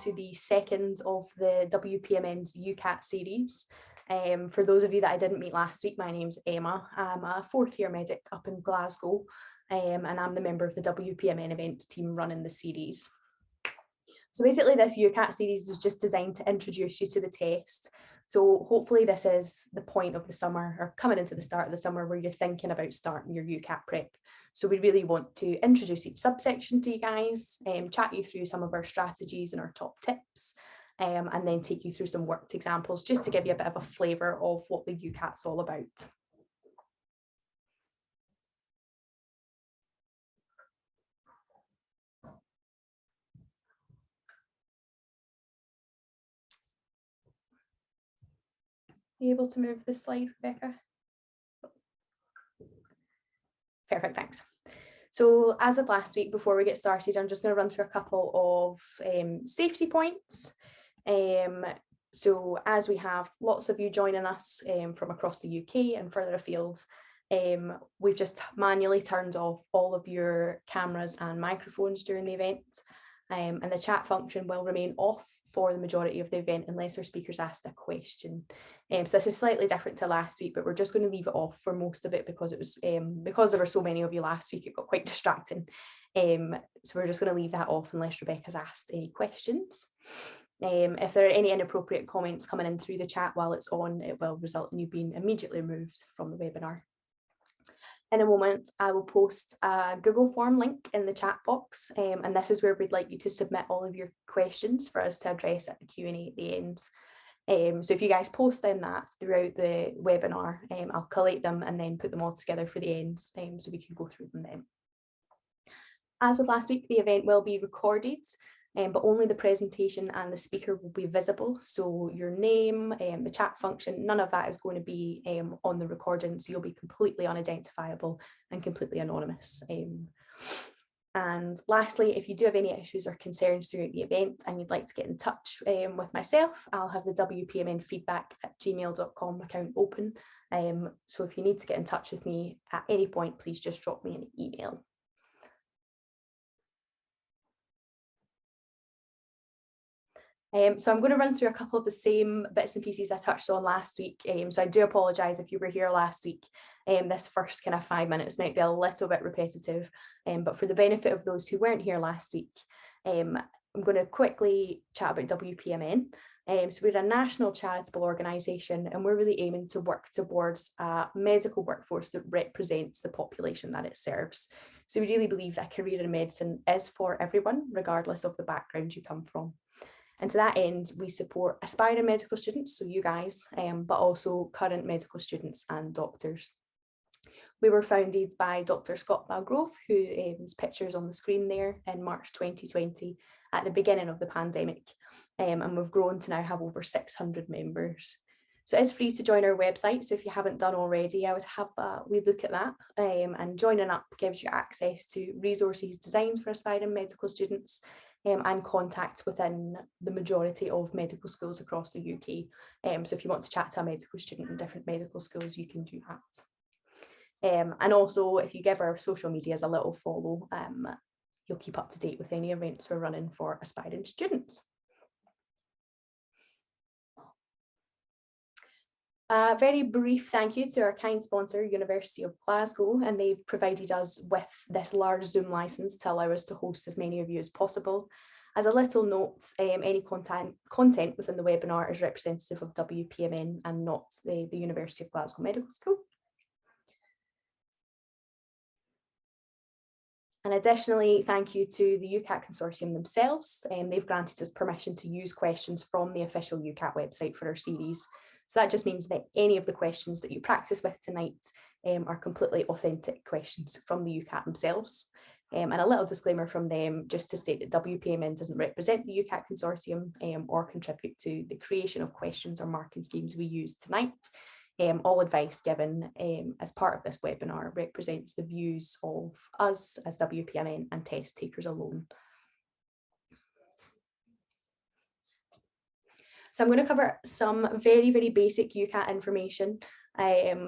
to the second of the WPMN's UCAT series. For those of you that I didn't meet last week, my name's Emma. I'm a fourth year medic up in Glasgow, and I'm the member of the WPMN events team running the series. So basically this UCAT series is just designed to introduce you to the test. So hopefully this is the point of the summer, or coming into the start of the summer, where you're thinking about starting your UCAT prep. So we really want to introduce each subsection to you guys, chat you through some of our strategies and our top tips, and then take you through some worked examples just to give you a bit of a flavour of what the UCAT's all about. Are you able to move this slide, Rebecca? Perfect, thanks. So as with last week, before we get started, I'm just going to run through a couple of safety points. So as we have lots of you joining us from across the UK and further afield, we've just manually turned off all of your cameras and microphones during the event, and the chat function will remain off for the majority of the event unless our speakers asked a question. So this is slightly different to last week, but we're just going to leave it off for most of it because it was because there were so many of you last week, it got quite distracting. So we're just going to leave that off unless Rebecca's asked any questions. If there are any inappropriate comments coming in through the chat while it's on, it will result in you being immediately removed from the webinar. In a moment, I will post a Google form link in the chat box, and this is where we'd like you to submit all of your questions for us to address at the Q&A at the end. So if you guys post in that throughout the webinar, I'll collate them and then put them all together for the end, so we can go through them then. As with last week, the event will be recorded, but only the presentation and the speaker will be visible. So your name, the chat function, none of that is going to be on the recording, so you'll be completely unidentifiable and completely anonymous. And lastly, if you do have any issues or concerns throughout the event and you'd like to get in touch with myself, I'll have the WPMN feedback@gmail.com account open. So if you need to get in touch with me at any point, please just drop me an email. So I'm going to run through a couple of the same bits and pieces I touched on last week. So I do apologise if you were here last week. This first kind of 5 minutes might be a little bit repetitive, but for the benefit of those who weren't here last week, I'm going to quickly chat about WPMN. So we're a national charitable organisation, and we're really aiming to work towards a medical workforce that represents the population that it serves. So we really believe that a career in medicine is for everyone, regardless of the background you come from. And to that end, we support aspiring medical students, so you guys, but also current medical students and doctors. We were founded by Dr. Scott Balgrove, whose picture is on the screen there, in March 2020 at the beginning of the pandemic. And we've grown to now have over 600 members. So it is free to join our website. So if you haven't done already, I would have a wee look at that. And joining up gives you access to resources designed for aspiring medical students, and contact within the majority of medical schools across the UK. So if you want to chat to a medical student in different medical schools, you can do that. And also, if you give our social medias a little follow, you'll keep up to date with any events we're running for aspiring students. A very brief thank you to our kind sponsor, University of Glasgow, and they've provided us with this large Zoom license to allow us to host as many of you as possible. As a little note, any content within the webinar is representative of WPMN and not the University of Glasgow Medical School. And additionally, thank you to the UCAT consortium themselves. They've granted us permission to use questions from the official UCAT website for our series. So that just means that any of the questions that you practice with tonight are completely authentic questions from the UCAT themselves. And a little disclaimer from them, just to state that WPMN doesn't represent the UCAT consortium or contribute to the creation of questions or marking schemes we use tonight. All advice given as part of this webinar represents the views of us as WPMN and test takers alone. So I'm going to cover some very, very basic UCAT information.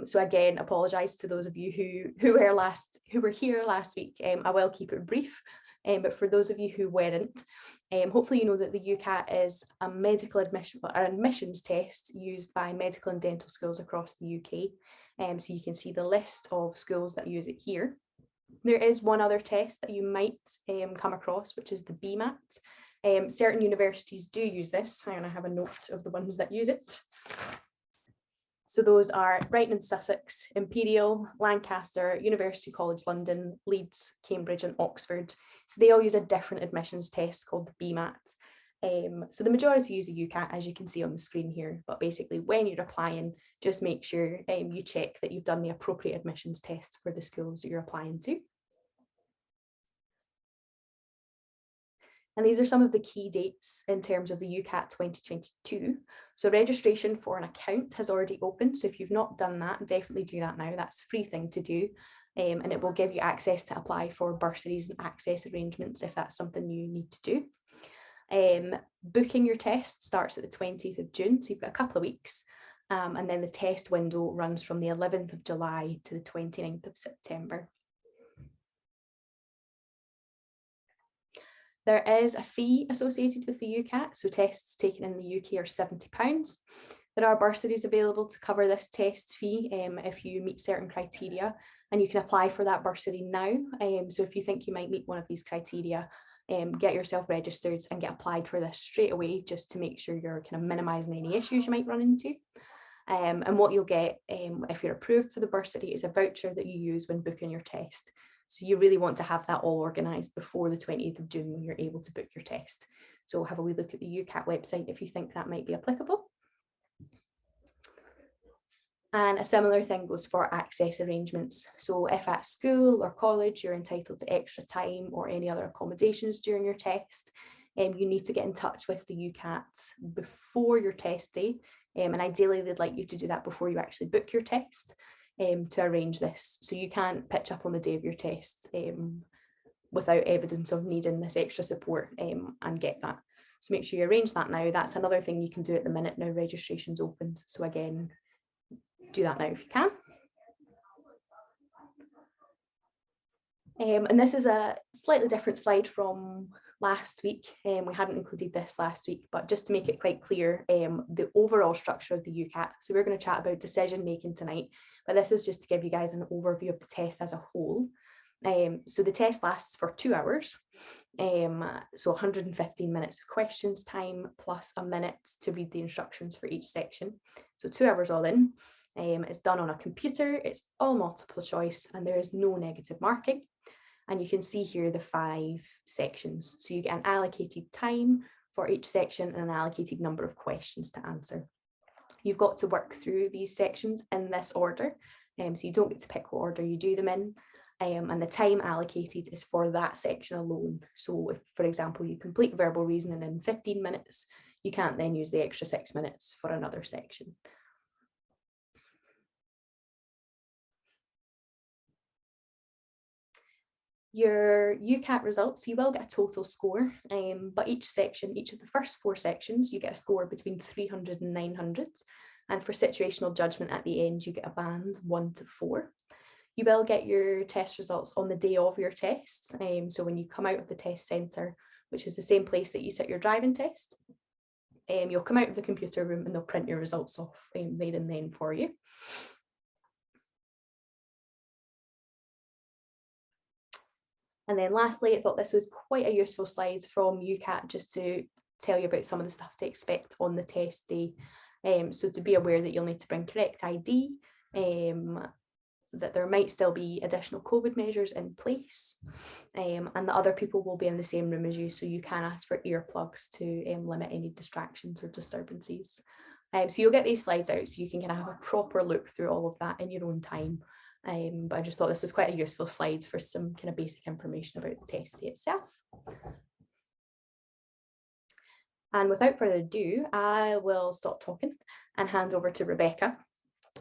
So again, apologise to those of you who were here last week. I will keep it brief but for those of you who weren't, hopefully you know that the UCAT is a medical admissions test used by medical and dental schools across the UK. So you can see the list of schools that use it here. There is one other test that you might come across, which is the BMAT. Certain universities do use this. Hang on, I have a note of the ones that use it. So those are Brighton and Sussex, Imperial, Lancaster, University College London, Leeds, Cambridge and Oxford. So they all use a different admissions test called the BMAT. So the majority use the UCAT, as you can see on the screen here, but basically when you're applying, just make sure you check that you've done the appropriate admissions test for the schools that you're applying to. And these are some of the key dates in terms of the UCAT 2022. So registration for an account has already opened. So if you've not done that, definitely do that now. That's a free thing to do. And it will give you access to apply for bursaries and access arrangements if that's something you need to do. Booking your test starts at the 20th of June. So you've got a couple of weeks. And then the test window runs from the 11th of July to the 29th of September. There is a fee associated with the UCAT, so tests taken in the UK are £70. There are bursaries available to cover this test fee if you meet certain criteria, and you can apply for that bursary now. So if you think you might meet one of these criteria, get yourself registered and get applied for this straight away, just to make sure you're kind of minimising any issues you might run into. And what you'll get if you're approved for the bursary is a voucher that you use when booking your test. So you really want to have that all organised before the 20th of June when you're able to book your test. So have a wee look at the UCAT website if you think that might be applicable. And a similar thing goes for access arrangements. So if at school or college you're entitled to extra time or any other accommodations during your test, you need to get in touch with the UCAT before your test day. And ideally they'd like you to do that before you actually book your test. To arrange this, so you can't pitch up on the day of your test without evidence of needing this extra support and get that. So make sure you arrange that now. That's another thing you can do at the minute now registration's opened. So again, do that now if you can. And this is a slightly different slide from last week. We hadn't included this last week, but just to make it quite clear, the overall structure of the UCAT. So we're going to chat about decision making tonight, but this is just to give you guys an overview of the test as a whole. So the test lasts for 2 hours. So 115 minutes of questions time plus a minute to read the instructions for each section. So 2 hours all in. It's done on a computer, it's all multiple choice, and there is no negative marking. And you can see here the 5 sections. So you get an allocated time for each section and an allocated number of questions to answer. You've got to work through these sections in this order. So you don't get to pick what order you do them in. And the time allocated is for that section alone. So if, for example, you complete verbal reasoning in 15 minutes, you can't then use the extra 6 minutes for another section. Your UCAT results, you will get a total score, but each section, each of the first 4 sections, you get a score between 300 and 900. And for situational judgment at the end, you get a band 1 to 4. You will get your test results on the day of your test. So when you come out of the test centre, which is the same place that you sit your driving test, you'll come out of the computer room and they'll print your results off there and then for you. And then lastly, I thought this was quite a useful slide from UCAT just to tell you about some of the stuff to expect on the test day. So to be aware that you'll need to bring correct ID, that there might still be additional COVID measures in place, and that other people will be in the same room as you, so you can ask for earplugs to limit any distractions or disturbances. So you'll get these slides out so you can kind of have a proper look through all of that in your own time. But I just thought this was quite a useful slide for some kind of basic information about the test day itself. And without further ado, I will stop talking and hand over to Rebecca.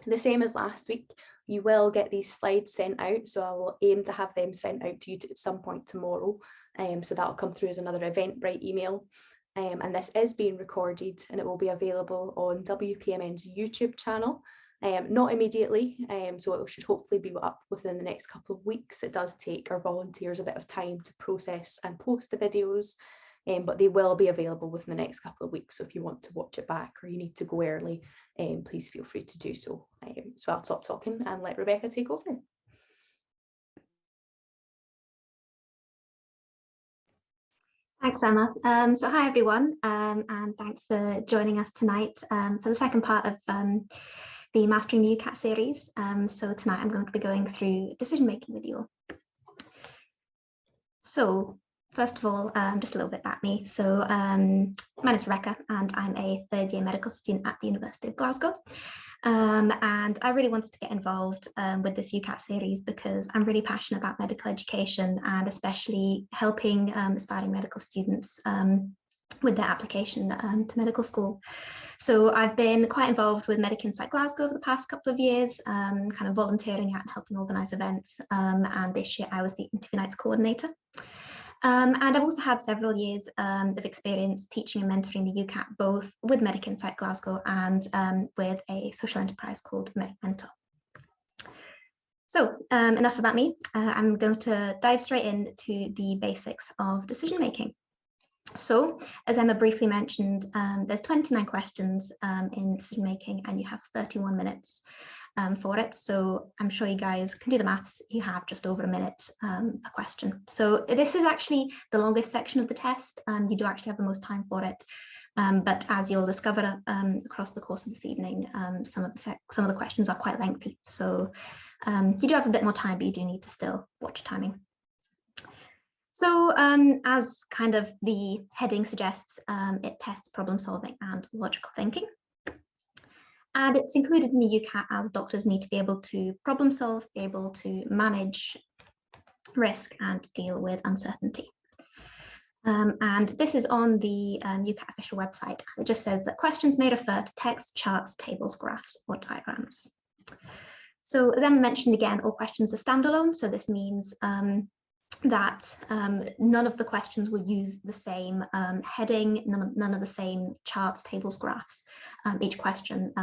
The same as last week, you will get these slides sent out, so I will aim to have them sent out to you at some point tomorrow. So that'll come through as another Eventbrite email. And this is being recorded and it will be available on WPMN's YouTube channel. Not immediately, so it should hopefully be up within the next couple of weeks. It does take our volunteers a bit of time to process and post the videos, but they will be available within the next couple of weeks. So if you want to watch it back or you need to go early, please feel free to do so. So I'll stop talking and let Rebecca take over. Thanks, Emma. So hi, everyone, and thanks for joining us tonight for the second part of the Mastering the UCAT series. So tonight I'm going to be going through decision making with you all. So first of all, just a little bit about me. So my name is Rebecca and I'm a third year medical student at the University of Glasgow. And I really wanted to get involved with this UCAT series because I'm really passionate about medical education and especially helping aspiring medical students with their application to medical school. So I've been quite involved with Medic Insight Glasgow for the past couple of years, kind of volunteering out and helping organise events. And this year I was the interview nights coordinator. And I've also had several years of experience teaching and mentoring the UCAT, both with Medic Insight Glasgow and with a social enterprise called Medic Mentor. So enough about me. I'm going to dive straight into the basics of decision making. So, as Emma briefly mentioned, there's 29 questions in decision making and you have 31 minutes for it. So I'm sure you guys can do the maths. You have just over a minute per question. So this is actually the longest section of the test. You do actually have the most time for it. But as you'll discover across the course of this evening, some of the questions are quite lengthy. So you do have a bit more time, but you do need to still watch timing. So as kind of the heading suggests, it tests problem solving and logical thinking. And it's included in the UCAT as doctors need to be able to problem solve, be able to manage risk and deal with uncertainty. And this is on the UCAT official website. It just says that questions may refer to text, charts, tables, graphs, or diagrams. So as Emma mentioned again, all questions are standalone. So this means that none of the questions will use the same heading, none of the same charts, tables, graphs. Each question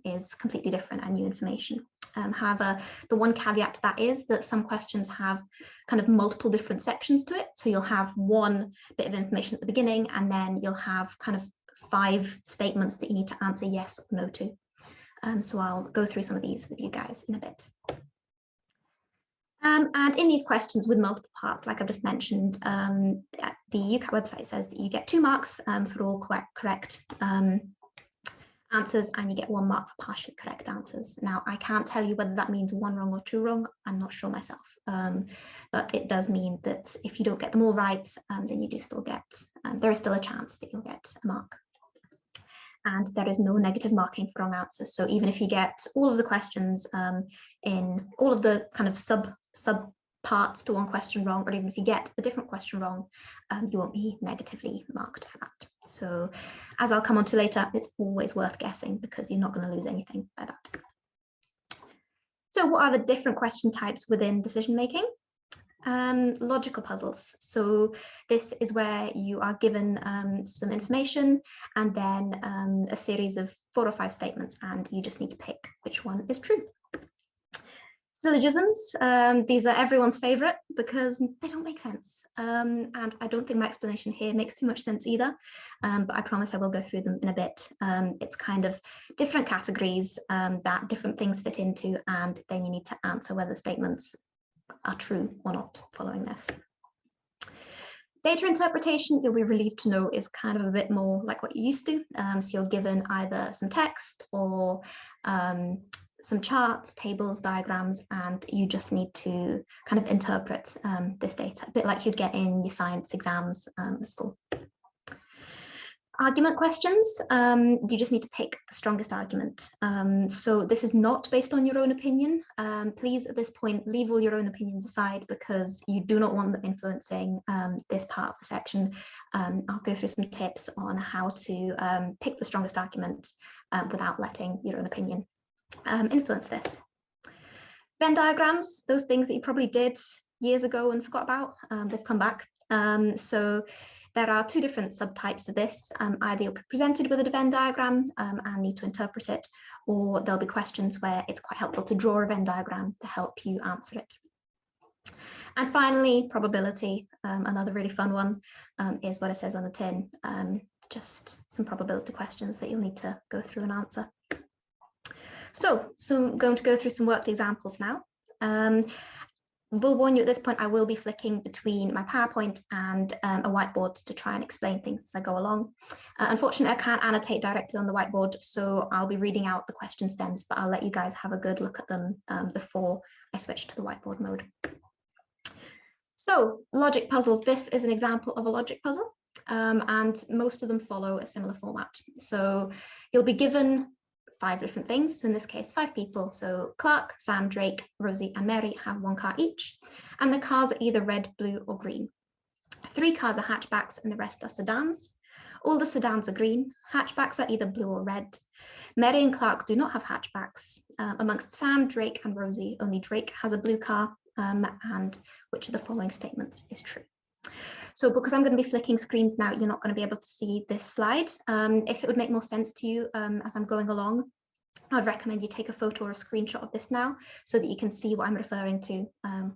is completely different and new information. However, the one caveat to that is that some questions have kind of multiple different sections to it. So you'll have one bit of information at the beginning, and then you'll have kind of 5 statements that you need to answer yes or no to. So I'll go through some of these with you guys in a bit. And in these questions with multiple parts, like I've just mentioned, the UCAT website says that you get 2 marks for all correct answers, and you get 1 mark for partially correct answers. Now, I can't tell you whether that means 1 wrong or 2 wrong. I'm not sure myself, but it does mean that if you don't get them all right, then you do still get, there is still a chance that you'll get a mark. And there is no negative marking for wrong answers. So even if you get all of the questions in all of the kind of sub parts to one question wrong, or even if you get a different question wrong, you won't be negatively marked for that. So as I'll come on to later, it's always worth guessing because you're not going to lose anything by that. So what are the different question types within decision making? Logical puzzles. So this is where you are given some information and then a series of 4 or 5 statements, and you just need to pick which one is true. Syllogisms, these are everyone's favorite because they don't make sense. And I don't think my explanation here makes too much sense either, but I promise I will go through them in a bit. It's kind of different categories that different things fit into, and then you need to answer whether statements are true or not following this. Data interpretation, you'll be relieved to know, is kind of a bit more like what you're used to. So you're given either some text or some charts, tables, diagrams, and you just need to kind of interpret this data, a bit like you'd get in your science exams at school. Argument questions, you just need to pick the strongest argument. So this is not based on your own opinion. Please, at this point, leave all your own opinions aside because you do not want them influencing this part of the section. I'll go through some tips on how to pick the strongest argument without letting your own opinion influence this. Venn diagrams, those things that you probably did years ago and forgot about, they've come back. So there are two different subtypes of this. Either you'll be presented with a Venn diagram and need to interpret it, or there'll be questions where it's quite helpful to draw a Venn diagram to help you answer it. And finally, probability, another really fun one, is what it says on the tin, just some probability questions that you'll need to go through and answer. So I'm going to go through some worked examples now. Will warn you at this point, I will be flicking between my PowerPoint and a whiteboard to try and explain things as I go along. Unfortunately, I can't annotate directly on the whiteboard, so I'll be reading out the question stems, but I'll let you guys have a good look at them before I switch to the whiteboard mode. So logic puzzles, this is an example of a logic puzzle, and most of them follow a similar format. So you'll be given 5 different things, so in this case 5 people. So Clark, Sam, Drake, Rosie and Mary have 1 car each, and the cars are either red, blue or green. 3 cars are hatchbacks and the rest are sedans. All the sedans are green, hatchbacks are either blue or red. Mary and Clark do not have hatchbacks. Amongst Sam, Drake and Rosie, only Drake has a blue car, and which of the following statements is true. So because I'm going to be flicking screens now, you're not going to be able to see this slide. If it would make more sense to you as I'm going along, I'd recommend you take a photo or a screenshot of this now so that you can see what I'm referring to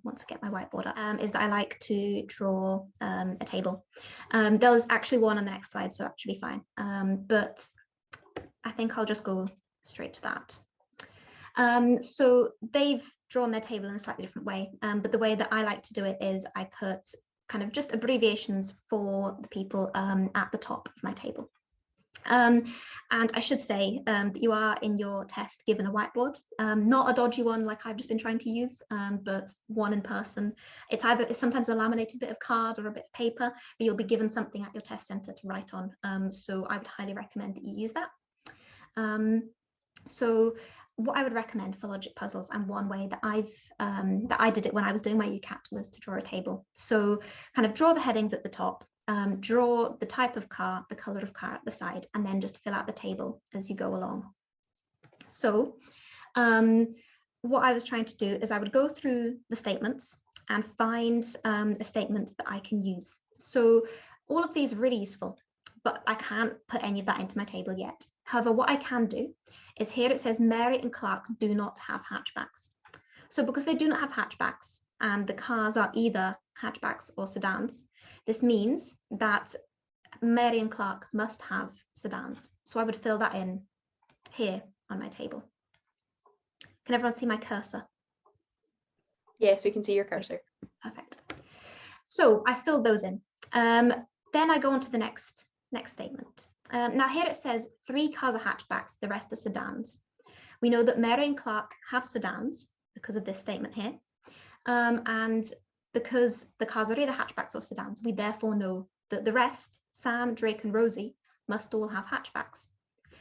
once I get my whiteboard up, is that I like to draw a table. There's actually one on the next slide, so that should be fine. But I think I'll just go straight to that. So they've drawn their table in a slightly different way, but the way that I like to do it is I put kind of just abbreviations for the people at the top of my table. And I should say that you are in your test given a whiteboard, not a dodgy one like I've just been trying to use, but one in person. It's sometimes a laminated bit of card or a bit of paper, but you'll be given something at your test centre to write on. So I would highly recommend that you use that. So what I would recommend for logic puzzles, and one way that I did it when I was doing my UCAT, was to draw a table. So kind of draw the headings at the top, draw the type of car, the color of car at the side, and then just fill out the table as you go along. So what I was trying to do is I would go through the statements and find a statement that I can use. So all of these are really useful, but I can't put any of that into my table yet. However, what I can do is here it says Mary and Clark do not have hatchbacks. So because they do not have hatchbacks and the cars are either hatchbacks or sedans, this means that Mary and Clark must have sedans. So I would fill that in here on my table. Can everyone see my cursor? Yes, we can see your cursor. Perfect. So I filled those in. Then I go on to the next statement. Now here it says 3 cars are hatchbacks, the rest are sedans. We know that Mary and Clark have sedans because of this statement here. And because the cars are either hatchbacks or sedans, we therefore know that the rest, Sam, Drake and Rosie, must all have hatchbacks.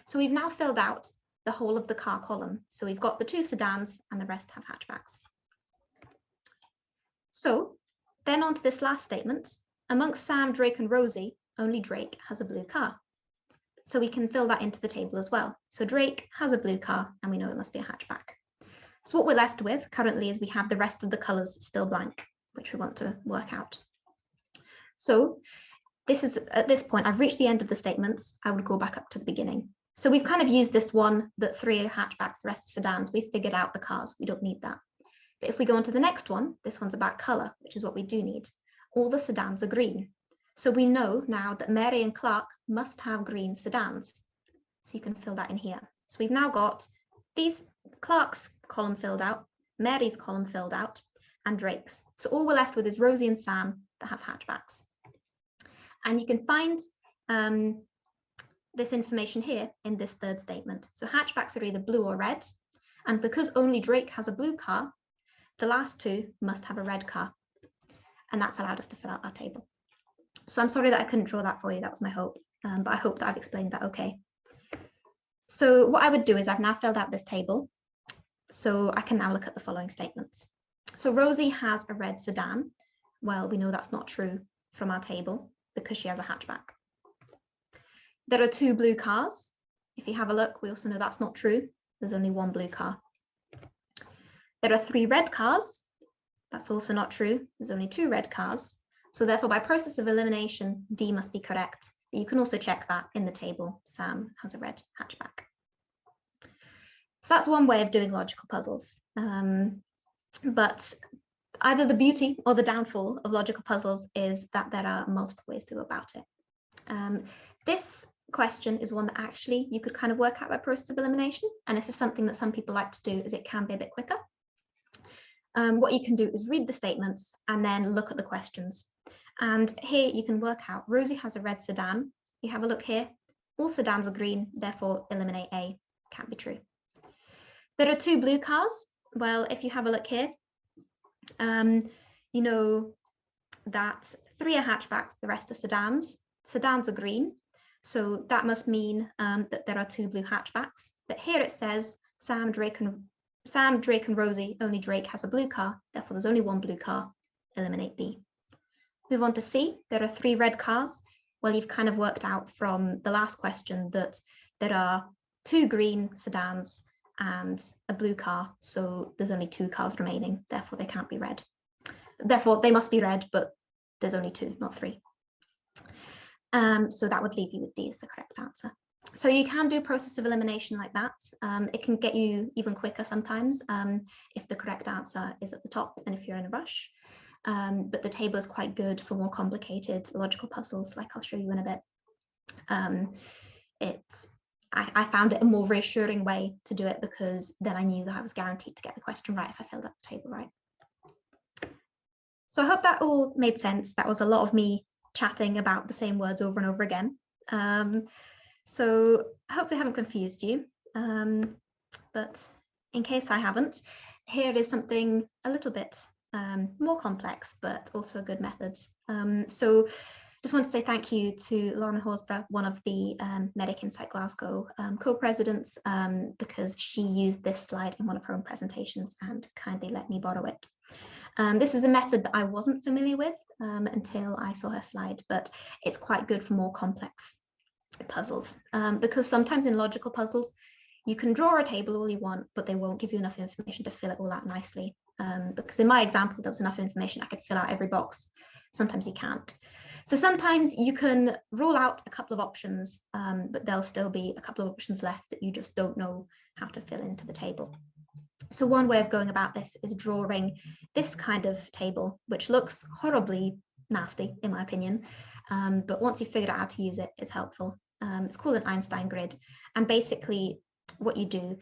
So we've now filled out the whole of the car column. So we've got the 2 sedans and the rest have hatchbacks. So then on to this last statement. Amongst Sam, Drake and Rosie, only Drake has a blue car. So we can fill that into the table as well. So Drake has a blue car and we know it must be a hatchback. So what we're left with currently is we have the rest of the colours still blank, which we want to work out. So this is, at this point, I've reached the end of the statements. I would go back up to the beginning. So we've kind of used this one that 3 are hatchbacks, the rest are sedans. We've figured out the cars. We don't need that. But if we go on to the next one, this one's about colour, which is what we do need. All the sedans are green. So we know now that Mary and Clark must have green sedans. So you can fill that in here. So we've now got these Clark's column filled out, Mary's column filled out, and Drake's. So all we're left with is Rosie and Sam that have hatchbacks. And you can find this information here in this third statement. So hatchbacks are either blue or red. And because only Drake has a blue car, the last 2 must have a red car. And that's allowed us to fill out our table. So I'm sorry that I couldn't draw that for you. That was my hope, but I hope that I've explained that okay. So what I would do is I've now filled out this table. So I can now look at the following statements. So Rosie has a red sedan. Well, we know that's not true from our table because she has a hatchback. There are 2 blue cars. If you have a look, we also know that's not true. There's only 1 blue car. There are 3 red cars. That's also not true. There's only 2 red cars. So therefore, by process of elimination, D must be correct. But you can also check that in the table, Sam has a red hatchback. So that's one way of doing logical puzzles. But either the beauty or the downfall of logical puzzles is that there are multiple ways to go about it. This question is one that actually you could kind of work out by process of elimination, and this is something that some people like to do, as it can be a bit quicker. What you can do is read the statements and then look at the questions. And here you can work out, Rosie has a red sedan. You have a look here, all sedans are green, therefore eliminate A, can't be true. There are 2 blue cars. Well, if you have a look here, you know that 3 are hatchbacks, the rest are sedans. Sedans are green, so that must mean that there are 2 blue hatchbacks. But here it says Sam, Drake, and Rosie, only Drake has a blue car, therefore there's only 1 blue car, eliminate B. Move on to C, there are 3 red cars. Well, you've kind of worked out from the last question that there are 2 green sedans and a blue car, so there's only 2 cars remaining, therefore they can't be red. Therefore they must be red, but there's only 2, not 3. So that would leave you with D as the correct answer. So you can do process of elimination like that. It can get you even quicker sometimes if the correct answer is at the top and if you're in a rush. But the table is quite good for more complicated logical puzzles, like I'll show you in a bit. I found it a more reassuring way to do it, because then I knew that I was guaranteed to get the question right if I filled out the table right. So I hope that all made sense. That was a lot of me chatting about the same words over and over again. So hopefully I haven't confused you. But in case I haven't, here is something a little bit more complex, but also a good method. So just want to say thank you to Lauren Horsburgh, one of the Medic Insight Glasgow co-presidents, because she used this slide in one of her own presentations and kindly let me borrow it. This is a method that I wasn't familiar with until I saw her slide, but it's quite good for more complex puzzles, because sometimes in logical puzzles, you can draw a table all you want, but they won't give you enough information to fill it all out nicely. Because in my example, there was enough information I could fill out every box. Sometimes you can't. So sometimes you can rule out a couple of options, but there'll still be a couple of options left that you just don't know how to fill into the table. So one way of going about this is drawing this kind of table, which looks horribly nasty, in my opinion. But once you've figured out how to use it, it's helpful. It's called an Einstein grid. And basically what you do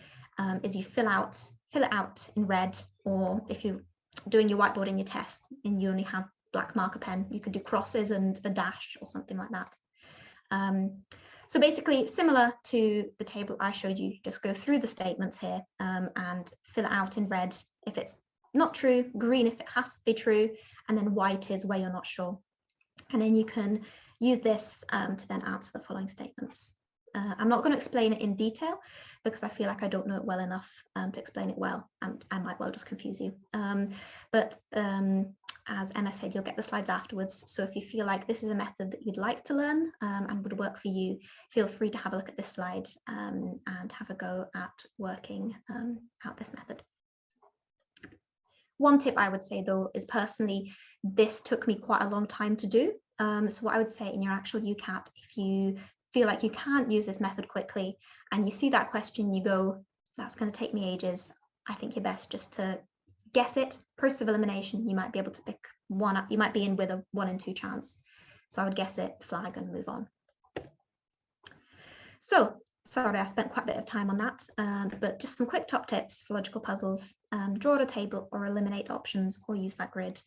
is you fill it out in red, or if you're doing your whiteboard in your test and you only have black marker pen, you could do crosses and a dash or something like that. So basically similar to the table I showed you, just go through the statements here and fill it out in red if it's not true, green if it has to be true, and then white is where you're not sure. And then you can use this to then answer the following statements. I'm not going to explain it in detail because I feel like I don't know it well enough to explain it well, and I might well just confuse you. But as Emma said, you'll get the slides afterwards. So if you feel like this is a method that you'd like to learn and would work for you, feel free to have a look at this slide and have a go at working out this method. One tip I would say though is, personally, this took me quite a long time to do. So what I would say in your actual UCAT, if you feel like you can't use this method quickly and you see that question, you go, that's going to take me ages, I think you're best just to guess it. Process of elimination, you might be able to pick one up, you might be in with a 1 in 2 chance. So I would guess it, flag, and move on. So sorry, I spent quite a bit of time on that, but just some quick top tips for logical puzzles. Draw a table or eliminate options or use that grid.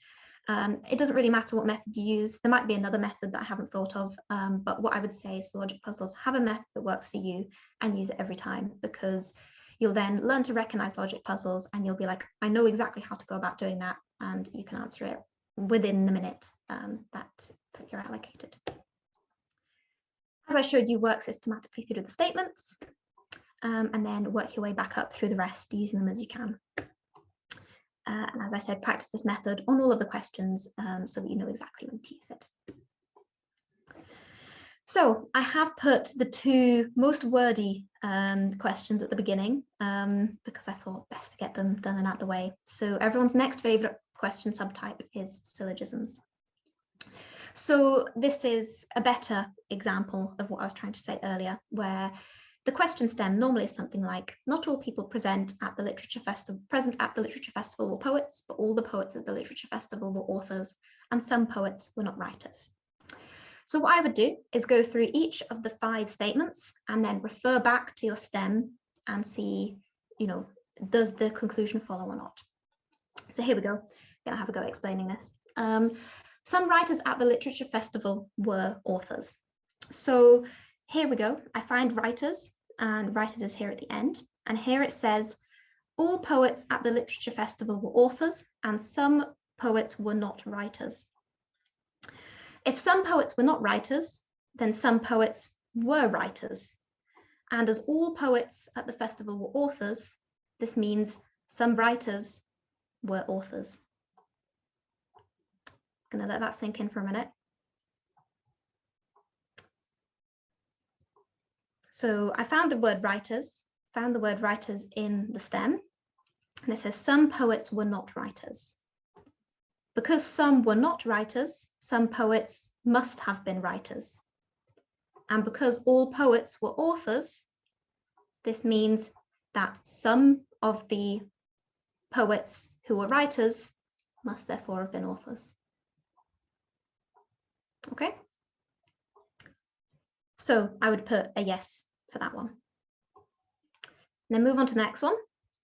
It doesn't really matter what method you use. There might be another method that I haven't thought of, but what I would say is for logic puzzles, have a method that works for you and use it every time, because you'll then learn to recognize logic puzzles and you'll be like, I know exactly how to go about doing that, and you can answer it within the minute that you're allocated. As I showed you, work systematically through the statements and then work your way back up through the rest, using them as you can. And as I said, practice this method on all of the questions so that you know exactly when to use it. So I have put the 2 most wordy questions at the beginning because I thought best to get them done and out the way. So everyone's next favourite question subtype is syllogisms. So this is a better example of what I was trying to say earlier, where the question stem normally is something like, not all people present at the literature festival were poets, but all the poets at the literature festival were authors, and some poets were not writers. So what I would do is go through each of the 5 statements and then refer back to your stem and see, does the conclusion follow or not? So here we go. I'm going to have a go explaining this. Some writers at the literature festival were authors. So here we go. I find writers, and writers is here at the end. And here it says, all poets at the literature festival were authors, and some poets were not writers. If some poets were not writers, then some poets were writers. And as all poets at the festival were authors, this means some writers were authors. I'm going to let that sink in for a minute. So I found the word writers in the stem, and it says some poets were not writers. Because some were not writers, some poets must have been writers. And because all poets were authors, this means that some of the poets who were writers must therefore have been authors. Okay? So I would put a yes for that one. And then move on to the next one.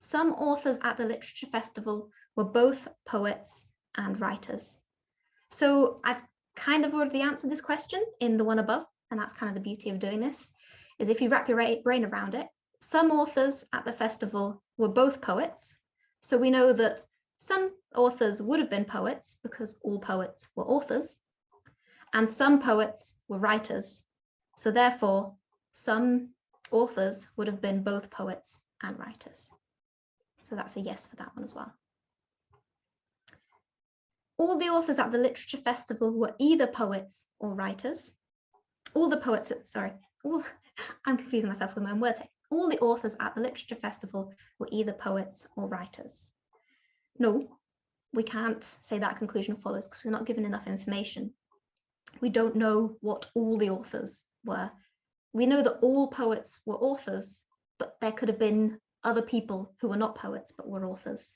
Some authors at the literature festival were both poets and writers. So I've kind of already answered this question in the one above, and that's kind of the beauty of doing this, is if you wrap your brain around it, some authors at the festival were both poets. So we know that some authors would have been poets because all poets were authors, and some poets were writers. So therefore, some authors would have been both poets and writers. So that's a yes for that one as well. All the authors at the literature festival were either poets or writers. I'm confusing myself with my own words here. All the authors at the literature festival were either poets or writers. No, we can't say that conclusion follows because we're not given enough information. We don't know what all the authors were. We know that all poets were authors, but there could have been other people who were not poets but were authors.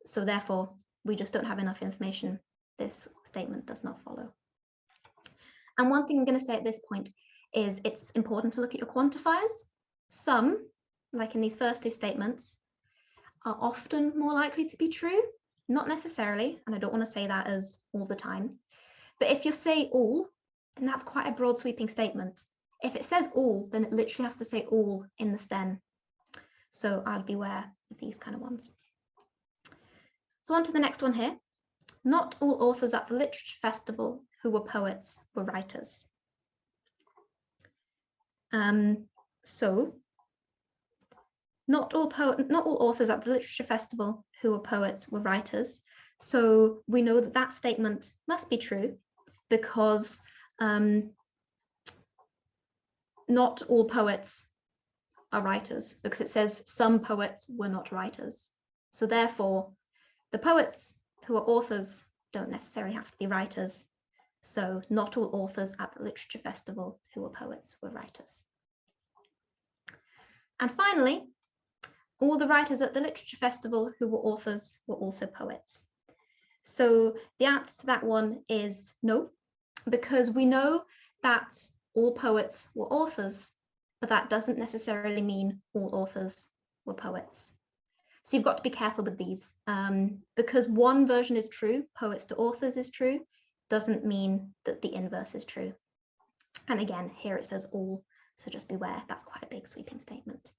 So therefore, we just don't have enough information. This statement does not follow. And one thing I'm going to say at this point is it's important to look at your quantifiers. Some, like in these first 2 statements, are often more likely to be true. Not necessarily, and I don't want to say that as all the time. But if you say all, then that's quite a broad sweeping statement. If it says all, then it literally has to say all in the stem. So I'd beware of these kind of ones. So on to the next one here. Not all authors at the literature festival who were poets were writers. So not all authors at the literature festival who were poets were writers. So we know that that statement must be true because not all poets are writers, because it says some poets were not writers. So therefore, the poets who are authors don't necessarily have to be writers. So not all authors at the literature festival who were poets were writers. And finally, all the writers at the literature festival who were authors were also poets. So the answer to that one is no, because we know that all poets were authors, but that doesn't necessarily mean all authors were poets. So you've got to be careful with these, because one version is true, poets to authors is true, doesn't mean that the inverse is true. And again, here it says all, so just beware, that's quite a big sweeping statement.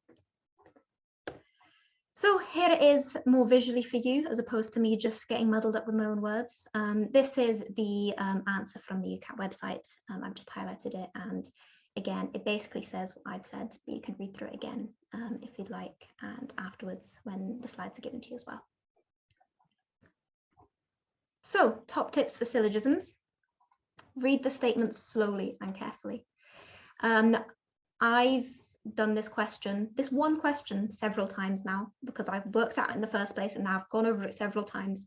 So here it is more visually for you, as opposed to me just getting muddled up with my own words. This is the answer from the UCAT website. I've just highlighted it, and again, it basically says what I've said, but you can read through it again if you'd like, and afterwards when the slides are given to you as well. So, top tips for syllogisms. Read the statements slowly and carefully. I've done this one question several times now, because I've worked out it in the first place and now I've gone over it several times.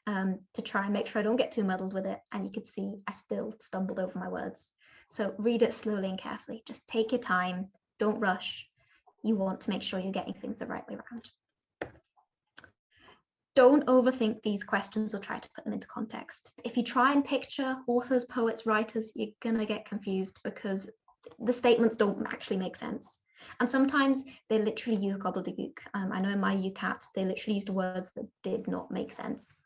to try and make sure I don't get too muddled with it. And you could see I still stumbled over my words. So read it slowly and carefully. Just take your time. Don't rush. You want to make sure you're getting things the right way around. Don't overthink these questions or try to put them into context. If you try and picture authors, poets, writers, you're going to get confused because the statements don't actually make sense. And sometimes they literally use gobbledygook. I know in my UCAT, they literally used words that did not make sense.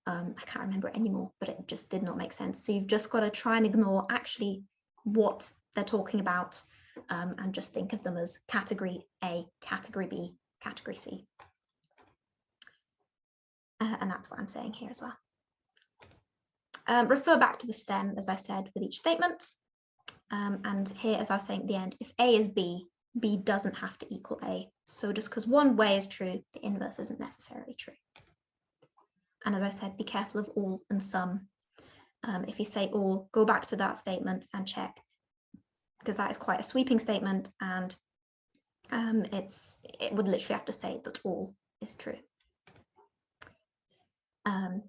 I can't remember it anymore, but it just did not make sense. So you've just got to try and ignore actually what they're talking about and just think of them as category A, category B, category C. And that's what I'm saying here as well. Refer back to the stem, as I said, with each statement. And here, as I was saying at the end, if A is B, B doesn't have to equal A. So just because one way is true, the inverse isn't necessarily true. And as I said, be careful of all and some. If you say all, go back to that statement and check, because that is quite a sweeping statement, and it would literally have to say that all is true.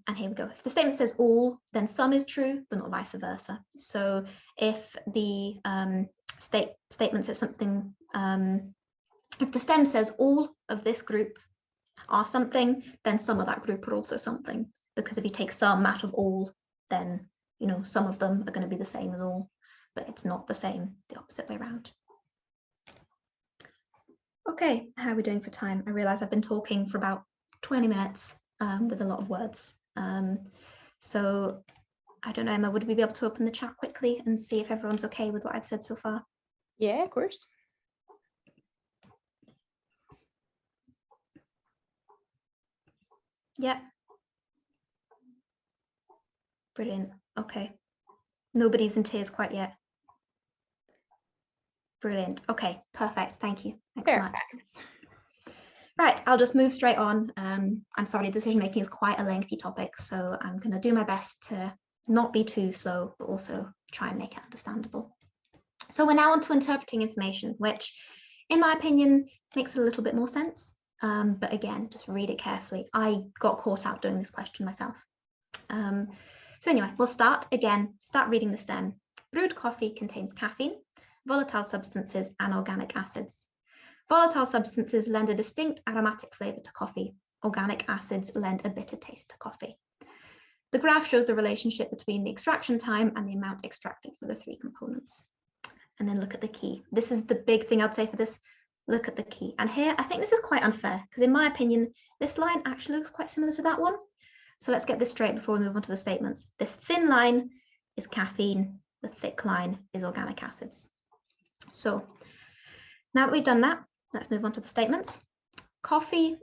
And here we go. If the statement says all, then some is true, but not vice versa. So if the statement says something, if the stem says all of this group are something, then some of that group are also something. Because if you take some out of all, then some of them are going to be the same as all, but it's not the same, the opposite way around. Okay, how are we doing for time? I realize I've been talking for about 20 minutes. With a lot of words. So I don't know, Emma, would we be able to open the chat quickly and see if everyone's okay with what I've said so far? Yeah, of course. Yep. Brilliant. Okay. Nobody's in tears quite yet. Brilliant. Okay, perfect. Thank you. Thanks so much. Right, I'll just move straight on. I'm sorry, decision making is quite a lengthy topic, so I'm going to do my best to not be too slow, but also try and make it understandable. So we're now on to interpreting information, which, in my opinion, makes a little bit more sense. But again, just read it carefully. I got caught out doing this question myself. So anyway, we'll start reading the stem. Brewed coffee contains caffeine, volatile substances, and organic acids. Volatile substances lend a distinct aromatic flavour to coffee. Organic acids lend a bitter taste to coffee. The graph shows the relationship between the extraction time and the amount extracted for the three components. And then look at the key. This is the big thing I'd say for this. Look at the key. And here, I think this is quite unfair, because in my opinion, this line actually looks quite similar to that one. So let's get this straight before we move on to the statements. This thin line is caffeine. The thick line is organic acids. So now that we've done that, let's move on to the statements. Coffee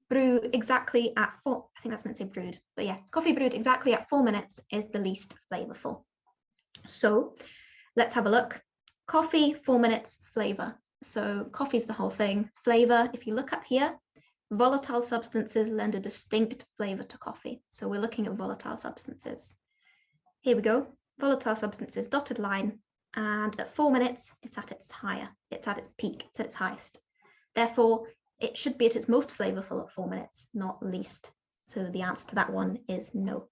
brewed exactly at I think that's meant to say brewed, but yeah, coffee brewed exactly at 4 minutes is the least flavorful. So let's have a look. Coffee, 4 minutes, flavor. So coffee is the whole thing. Flavor, if you look up here, volatile substances lend a distinct flavor to coffee. So we're looking at volatile substances. Here we go. Volatile substances, dotted line. And at 4 minutes, it's at its peak, it's at its highest. Therefore, it should be at its most flavorful at 4 minutes, not least. So the answer to that one is no.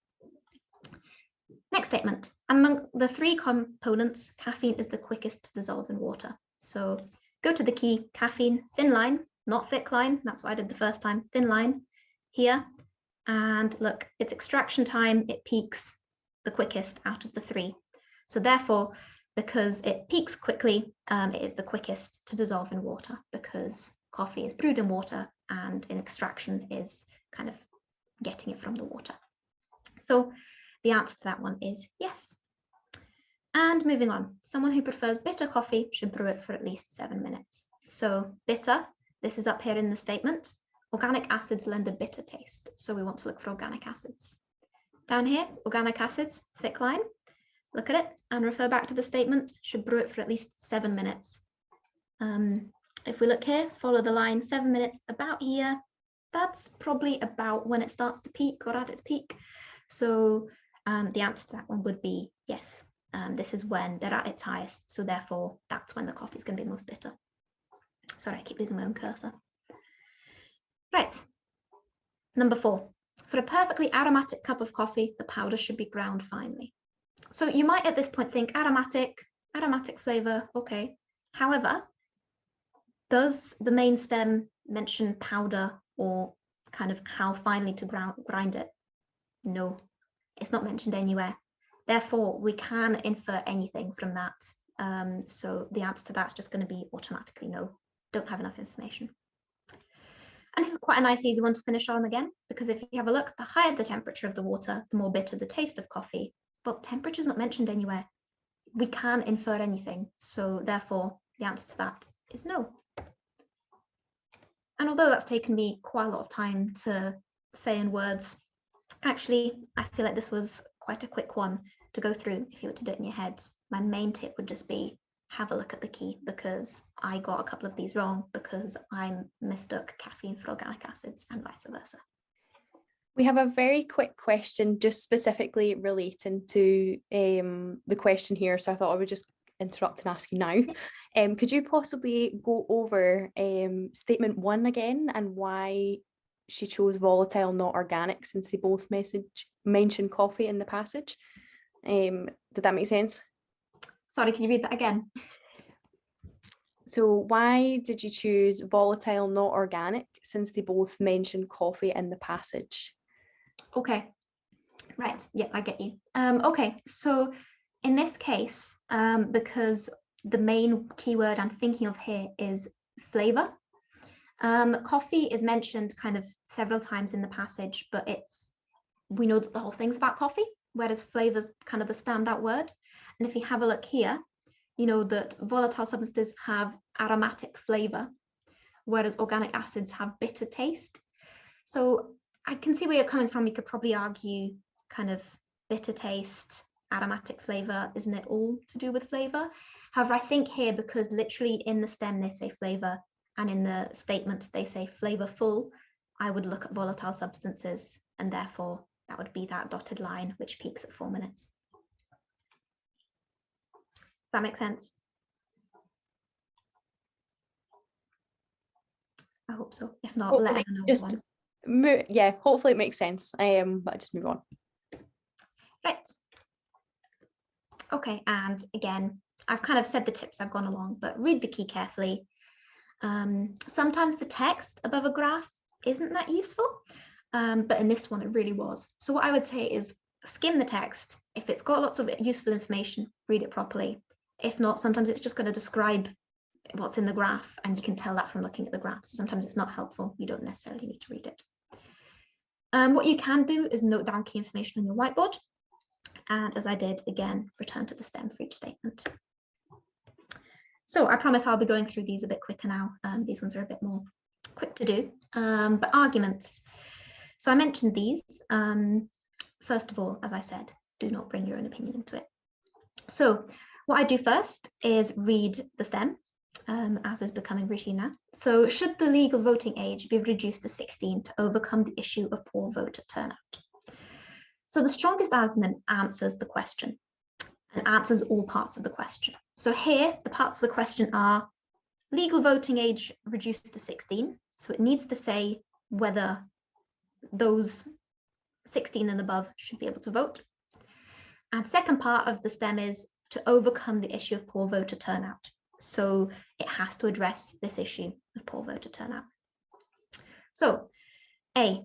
Next statement. Among the three components, caffeine is the quickest to dissolve in water. So go to the key, caffeine, thin line, not thick line. That's what I did the first time, thin line here. And look, its extraction time, it peaks the quickest out of the three. So therefore, because it peaks quickly, it is the quickest to dissolve in water, because coffee is brewed in water and in extraction is kind of getting it from the water. So the answer to that one is yes. And moving on, someone who prefers bitter coffee should brew it for at least 7 minutes. So bitter, this is up here in the statement. Organic acids lend a bitter taste. So we want to look for organic acids. Down here, organic acids, thick line. Look at it and refer back to the statement, should brew it for at least 7 minutes. If we look here, follow the line 7 minutes about here, that's probably about when it starts to peak or at its peak. So the answer to that one would be yes. This is when they're at its highest. So therefore, that's when the coffee is going to be most bitter. Sorry, I keep losing my own cursor. Right. Number 4. For a perfectly aromatic cup of coffee, the powder should be ground finely. So you might at this point think aromatic flavor, okay. However, does the main stem mention powder or kind of how finely to grind it? No, it's not mentioned anywhere. Therefore, we can infer anything from that. So the answer to that's just going to be automatically no, don't have enough information. And this is quite a nice, easy one to finish on again, because if you have a look, the higher the temperature of the water, the more bitter the taste of coffee. But temperature is not mentioned anywhere. We can infer anything. So therefore, the answer to that is no. And although that's taken me quite a lot of time to say in words, actually, I feel like this was quite a quick one to go through if you were to do it in your head. My main tip would just be have a look at the key, because I got a couple of these wrong because I mistook caffeine for organic acids and vice versa. We have a very quick question just specifically relating to the question here. So I thought I would just interrupt and ask you now. Could you possibly go over statement 1 again and why she chose volatile, not organic, since they both mention coffee in the passage? Did that make sense? Sorry, can you read that again? So why did you choose volatile, not organic, since they both mention coffee in the passage? Okay, right, yeah, I get you. Okay, so in this case, because the main keyword I'm thinking of here is flavor. Coffee is mentioned kind of several times in the passage, but we know that the whole thing's about coffee, whereas flavor is kind of the standout word. And if you have a look here, you know that volatile substances have aromatic flavor, whereas organic acids have bitter taste. So I can see where you're coming from. You could probably argue kind of bitter taste, aromatic flavor, isn't it all to do with flavor? However, I think here, because literally in the stem they say flavor and in the statement they say flavorful, I would look at volatile substances, and therefore that would be that dotted line which peaks at 4 minutes. Does that make sense? I hope so. If not, Hopefully, let me know. Yeah, hopefully it makes sense. But just move on. Right. Okay, and again, I've kind of said the tips I've gone along, but read the key carefully. Sometimes the text above a graph isn't that useful, but in this one it really was. So what I would say is skim the text. If it's got lots of useful information, read it properly. If not, sometimes it's just going to describe what's in the graph, and you can tell that from looking at the graph. So sometimes it's not helpful. You don't necessarily need to read it. What you can do is note down key information on your whiteboard. And as I did, again, return to the stem for each statement. So I promise I'll be going through these a bit quicker now. These ones are a bit more quick to do, but arguments. So I mentioned these. First of all, as I said, do not bring your own opinion into it. So what I do first is read the stem, as is becoming routine now. So should the legal voting age be reduced to 16 to overcome the issue of poor voter turnout? So the strongest argument answers the question and answers all parts of the question. So here, the parts of the question are legal voting age reduced to 16. So it needs to say whether those 16 and above should be able to vote. And second part of the stem is to overcome the issue of poor voter turnout. So it has to address this issue of poor voter turnout. So A,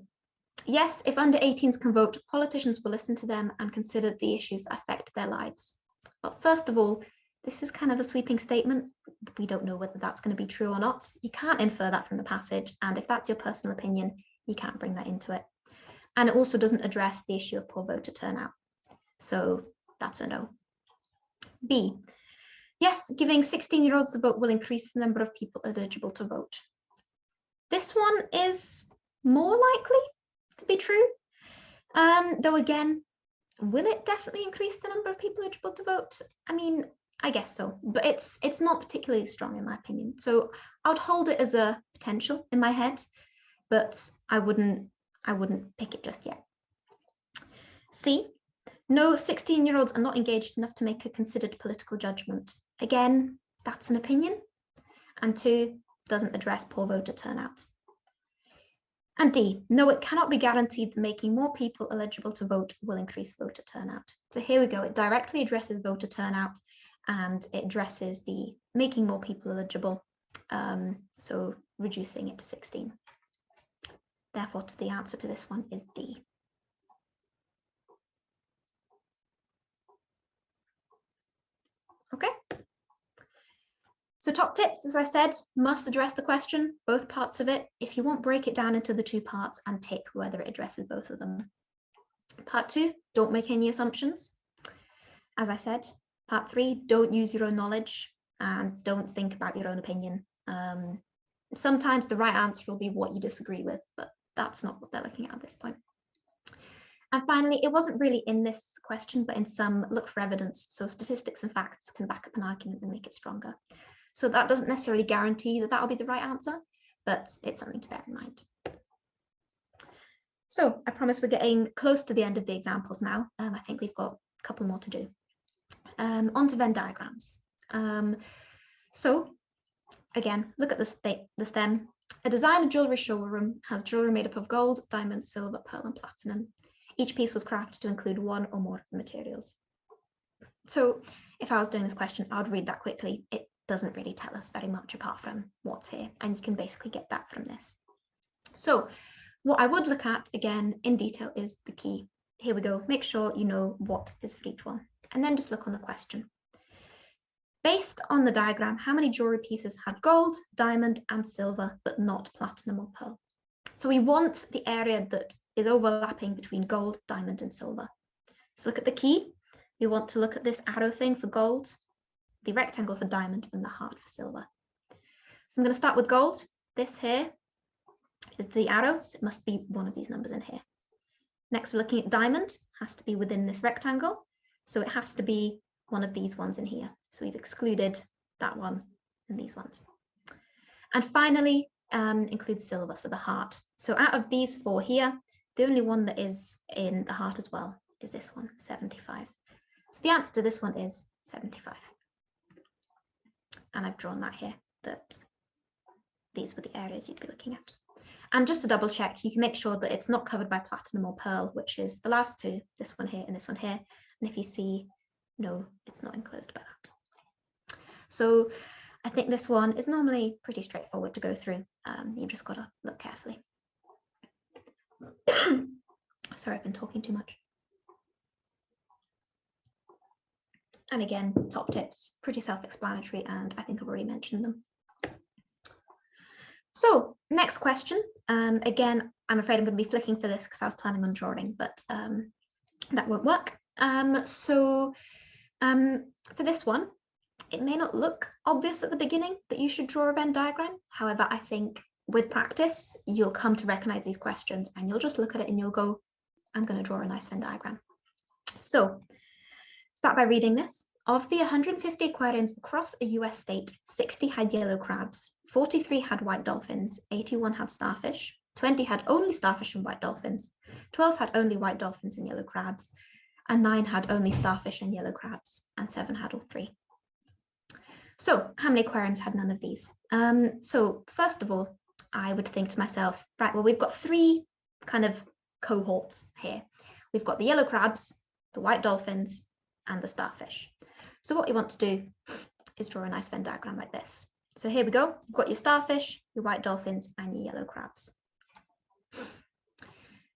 yes, if under 18s can vote, politicians will listen to them and consider the issues that affect their lives. But first of all, this is kind of a sweeping statement. We don't know whether that's going to be true or not. You can't infer that from the passage. And if that's your personal opinion, you can't bring that into it. And it also doesn't address the issue of poor voter turnout. So that's a no. B, yes, giving 16-year-olds the vote will increase the number of people eligible to vote. This one is more likely to be true. Though again, will it definitely increase the number of people eligible to vote? I mean, I guess so, but it's not particularly strong in my opinion. So I would hold it as a potential in my head, but I wouldn't pick it just yet. C, no, 16-year-olds are not engaged enough to make a considered political judgment. Again, that's an opinion. And 2, doesn't address poor voter turnout. And D, no, it cannot be guaranteed that making more people eligible to vote will increase voter turnout. So here we go, it directly addresses voter turnout and it addresses the making more people eligible, so reducing it to 16. Therefore, the answer to this one is D. Okay. So top tips, as I said, must address the question, both parts of it. If you want, break it down into the two parts and tick whether it addresses both of them. Part 2, don't make any assumptions. As I said, part 3, don't use your own knowledge and don't think about your own opinion. Sometimes the right answer will be what you disagree with, but that's not what they're looking at this point. And finally, it wasn't really in this question, but in some, look for evidence. So statistics and facts can back up an argument and make it stronger. So that doesn't necessarily guarantee that that'll be the right answer, but it's something to bear in mind. So I promise we're getting close to the end of the examples now. I think we've got a couple more to do. On to Venn diagrams. So again, look at the stem. A designer jewelry showroom has jewelry made up of gold, diamond, silver, pearl, and platinum. Each piece was crafted to include one or more of the materials. So if I was doing this question, I would read that quickly. It doesn't really tell us very much apart from what's here, and you can basically get that from this. So what I would look at again in detail is the key. Here we go. Make sure you know what is for each one, and then just look on the question. Based on the diagram, how many jewelry pieces had gold, diamond, and silver, but not platinum or pearl? So we want the area that is overlapping between gold, diamond, and silver. So look at the key. We want to look at this arrow thing for gold, the rectangle for diamond, and the heart for silver. So I'm going to start with gold. This here is the arrow, so it must be one of these numbers in here. Next, we're looking at diamond, has to be within this rectangle, so it has to be one of these ones in here. So we've excluded that one and these ones. And finally, include silver, so the heart. So out of these four here, the only one that is in the heart as well is this one, 75. So the answer to this one is 75. And I've drawn that here, that these were the areas you'd be looking at. And just to double check, you can make sure that it's not covered by platinum or pearl, which is the last two, this one here and this one here. And if you see, no, it's not enclosed by that. So I think this one is normally pretty straightforward to go through. You've just got to look carefully. Sorry, I've been talking too much. And again, top tips, pretty self-explanatory, and I think I've already mentioned them. So next question. Again, I'm afraid I'm going to be flicking for this because I was planning on drawing, but that won't work. For this one, it may not look obvious at the beginning that you should draw a Venn diagram. However, I think with practice, you'll come to recognize these questions and you'll just look at it and you'll go, I'm going to draw a nice Venn diagram. So start by reading this. Of the 150 aquariums across a US state, 60 had yellow crabs, 43 had white dolphins, 81 had starfish, 20 had only starfish and white dolphins, 12 had only white dolphins and yellow crabs, and 9 had only starfish and yellow crabs, and 7 had all three. So how many aquariums had none of these? So first of all, I would think to myself, right, well, we've got three kind of cohorts here. We've got the yellow crabs, the white dolphins, and the starfish. So what you want to do is draw a nice Venn diagram like this. So here we go. You've got your starfish, your white dolphins, and your yellow crabs.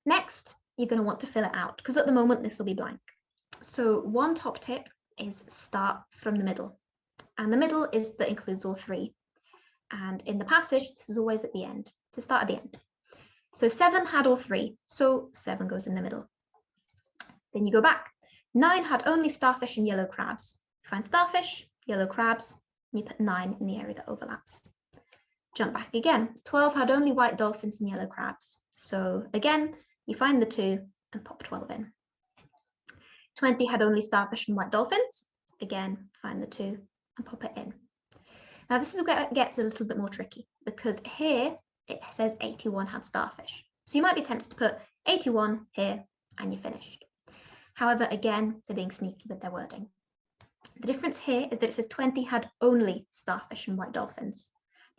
Next, you're going to want to fill it out because at the moment this will be blank. So one top tip is start from the middle. And the middle is that includes all three. And in the passage, this is always at the end. So start at the end. So 7 had all three. So 7 goes in the middle. Then you go back. 9 had only starfish and yellow crabs. Find starfish, yellow crabs, and you put 9 in the area that overlaps. Jump back again. 12 had only white dolphins and yellow crabs. So again, you find the 2 and pop 12 in. 20 had only starfish and white dolphins. Again, find the 2 and pop it in. Now this is where it gets a little bit more tricky because here it says 81 had starfish. So you might be tempted to put 81 here and you're finished. However, again, they're being sneaky with their wording. The difference here is that it says 20 had only starfish and white dolphins.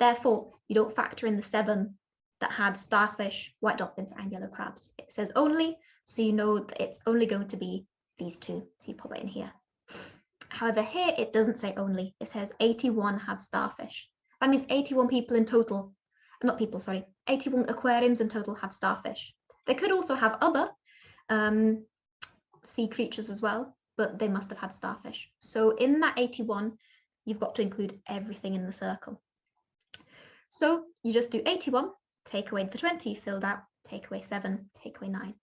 Therefore, you don't factor in the 7 that had starfish, white dolphins, and yellow crabs. It says only, so you know that it's only going to be these two. So you pop it in here. However, here it doesn't say only. It says 81 had starfish. That means 81 people in total, not people, sorry, 81 aquariums in total had starfish. They could also have other sea creatures as well, but they must have had starfish. So in that 81, you've got to include everything in the circle. So you just do 81, take away the 20 filled out, take away 7, take away 9.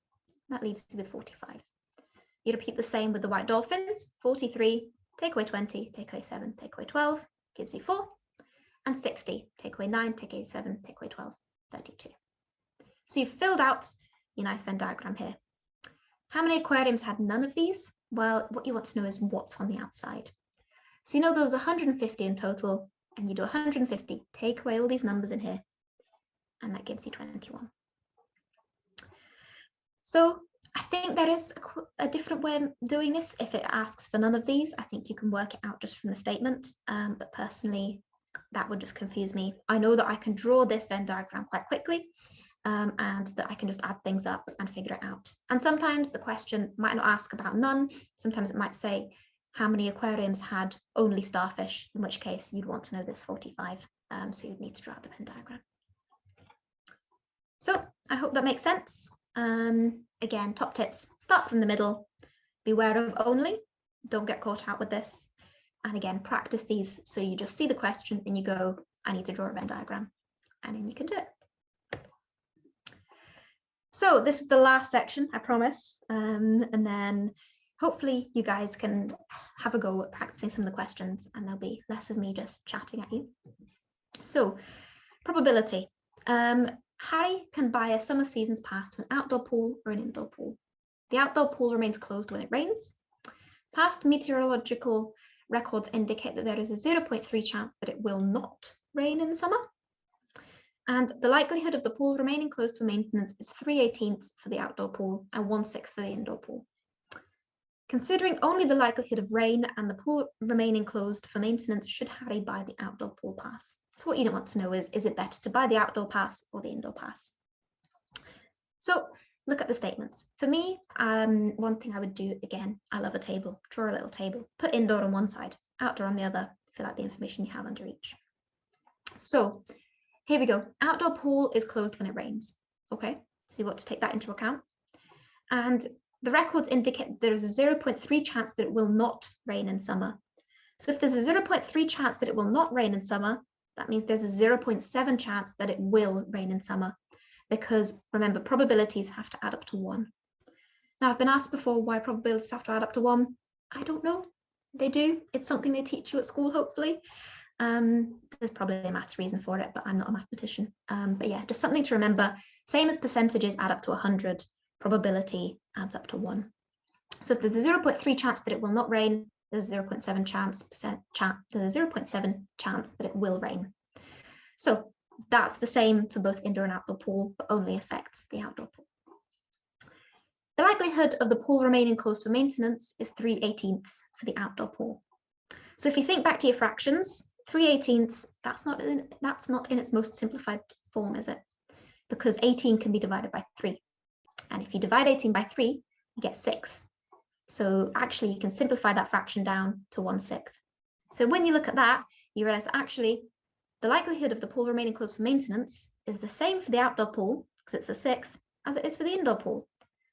That leaves you with 45. You repeat the same with the white dolphins, 43, take away 20, take away 7, take away 12, gives you 4. And 60, take away 9, take away 7, take away 12, 32. So you've filled out your nice Venn diagram here. How many aquariums had none of these? Well, what you want to know is what's on the outside. So you know there was 150 in total, and you do 150, take away all these numbers in here, and that gives you 21. So I think there is a different way of doing this. If it asks for none of these, I think you can work it out just from the statement, but personally, that would just confuse me. I know that I can draw this Venn diagram quite quickly, and that I can just add things up and figure it out. And sometimes the question might not ask about none. Sometimes it might say how many aquariums had only starfish, in which case you'd want to know this 45. So you'd need to draw out the Venn diagram. So I hope that makes sense. Again, top tips, start from the middle, beware of only, don't get caught out with this. And again, practice these. So you just see the question and you go, I need to draw a Venn diagram, and then you can do it. So this is the last section, I promise. And then hopefully you guys can have a go at practicing some of the questions, and there'll be less of me just chatting at you. So probability. Harry can buy a summer season's pass to an outdoor pool or an indoor pool. The outdoor pool remains closed when it rains. Past meteorological records indicate that there is a 0.3 chance that it will not rain in the summer. And the likelihood of the pool remaining closed for maintenance is 3/18 for the outdoor pool and 1/6 for the indoor pool. Considering only the likelihood of rain and the pool remaining closed for maintenance, should Harry buy the outdoor pool pass? So what you don't want to know is it better to buy the outdoor pass or the indoor pass? So look at the statements. For me, one thing I would do, again, I love a table, draw a little table, put indoor on one side, outdoor on the other, fill out the information you have under each. So here we go. Outdoor pool is closed when it rains. Okay, so you want to take that into account. And the records indicate there is a 0.3 chance that it will not rain in summer. So if there's a 0.3 chance that it will not rain in summer, that means there's a 0.7 chance that it will rain in summer, because remember, probabilities have to add up to 1. Now, I've been asked before why probabilities have to add up to 1. I don't know. They do. It's something they teach you at school, hopefully. There's probably a maths reason for it, but I'm not a mathematician. But yeah, just something to remember. Same as percentages add up to 100, probability adds up to 1. So if there's a 0.3 chance that it will not rain, there's a 0.7 chance that it will rain. So that's the same for both indoor and outdoor pool, but only affects the outdoor pool. The likelihood of the pool remaining closed for maintenance is 3/18 for the outdoor pool. So if you think back to your fractions, 3/18, that's not in its most simplified form, is it? Because 18 can be divided by 3. And if you divide 18 by 3, you get 6. So actually you can simplify that fraction down to 1/6. So when you look at that, you realize that actually the likelihood of the pool remaining closed for maintenance is the same for the outdoor pool, because it's a 1/6, as it is for the indoor pool.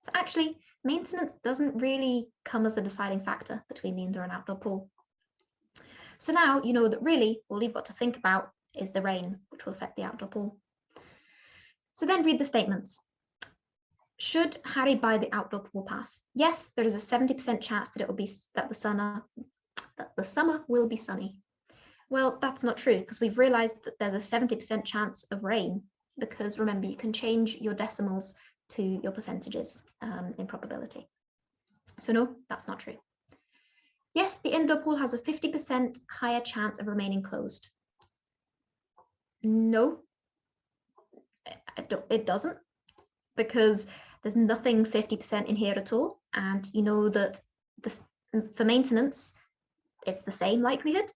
So actually, maintenance doesn't really come as a deciding factor between the indoor and outdoor pool. So now you know that really all you've got to think about is the rain, which will affect the outdoor pool. So then read the statements. Should Harry buy the outdoor pool pass? Yes, there is a 70% chance that the summer will be sunny. Well, that's not true, because we've realized that there's a 70% chance of rain, because remember, you can change your decimals to your percentages in probability. So no, that's not true. Yes, the indoor pool has a 50% higher chance of remaining closed. No, it doesn't, because there's nothing 50% in here at all. And you know that for maintenance, it's the same likelihood,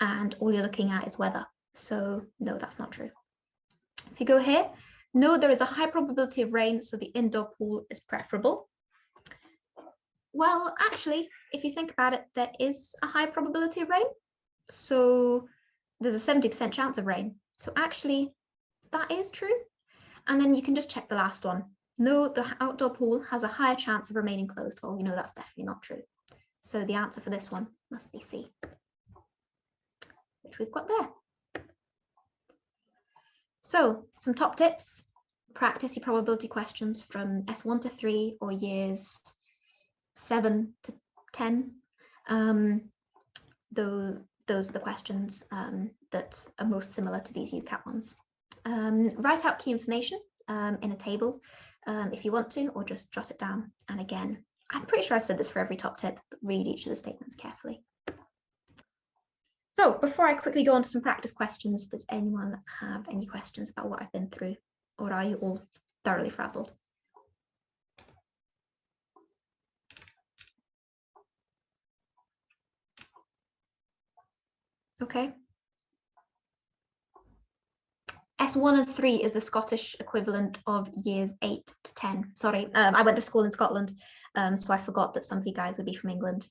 and all you're looking at is weather. So no, that's not true. If you go here, No, there is a high probability of rain, so the indoor pool is preferable. Well, actually, if you think about it, there is a high probability of rain. So there's a 70% chance of rain. So actually, that is true. And then you can just check the last one. No, the outdoor pool has a higher chance of remaining closed. Well, we know that's definitely not true. So the answer for this one must be C, which we've got there. So some top tips: practice your probability questions from S1 to 3 or years 7 to 10. Those are the questions that are most similar to these UCAT ones. Write out key information in a table if you want to, or just jot it down. And again, I'm pretty sure I've said this for every top tip, but read each of the statements carefully. So before I quickly go on to some practice questions, does anyone have any questions about what I've been through, or are you all thoroughly frazzled? Okay. S1 and 3 is the Scottish equivalent of years 8 to 10. Sorry, I went to school in Scotland, so I forgot that some of you guys would be from England.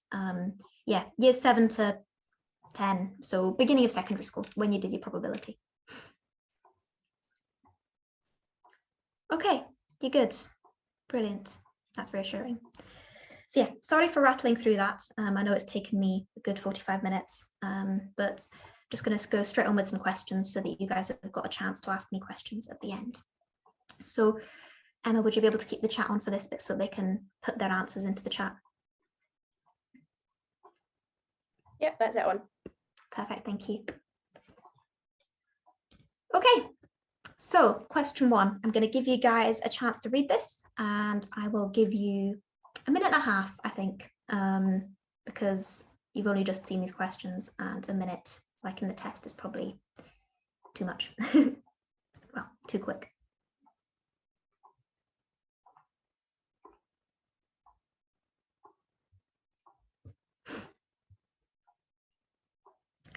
Yeah, years 7 to 10, so beginning of secondary school, when you did your probability. Okay, you're good. Brilliant. That's reassuring. So yeah, sorry for rattling through that. I know it's taken me a good 45 minutes, but just going to go straight on with some questions so that you guys have got a chance to ask me questions at the end. So Emma, would you be able to keep the chat on for this bit so they can put their answers into the chat? Yep, that's it on. Perfect, thank you. Okay, so question 1, I'm going to give you guys a chance to read this, and I will give you a minute and a half, I think, because you've only just seen these questions, and a minute, like in the test, is probably too much. Well, too quick.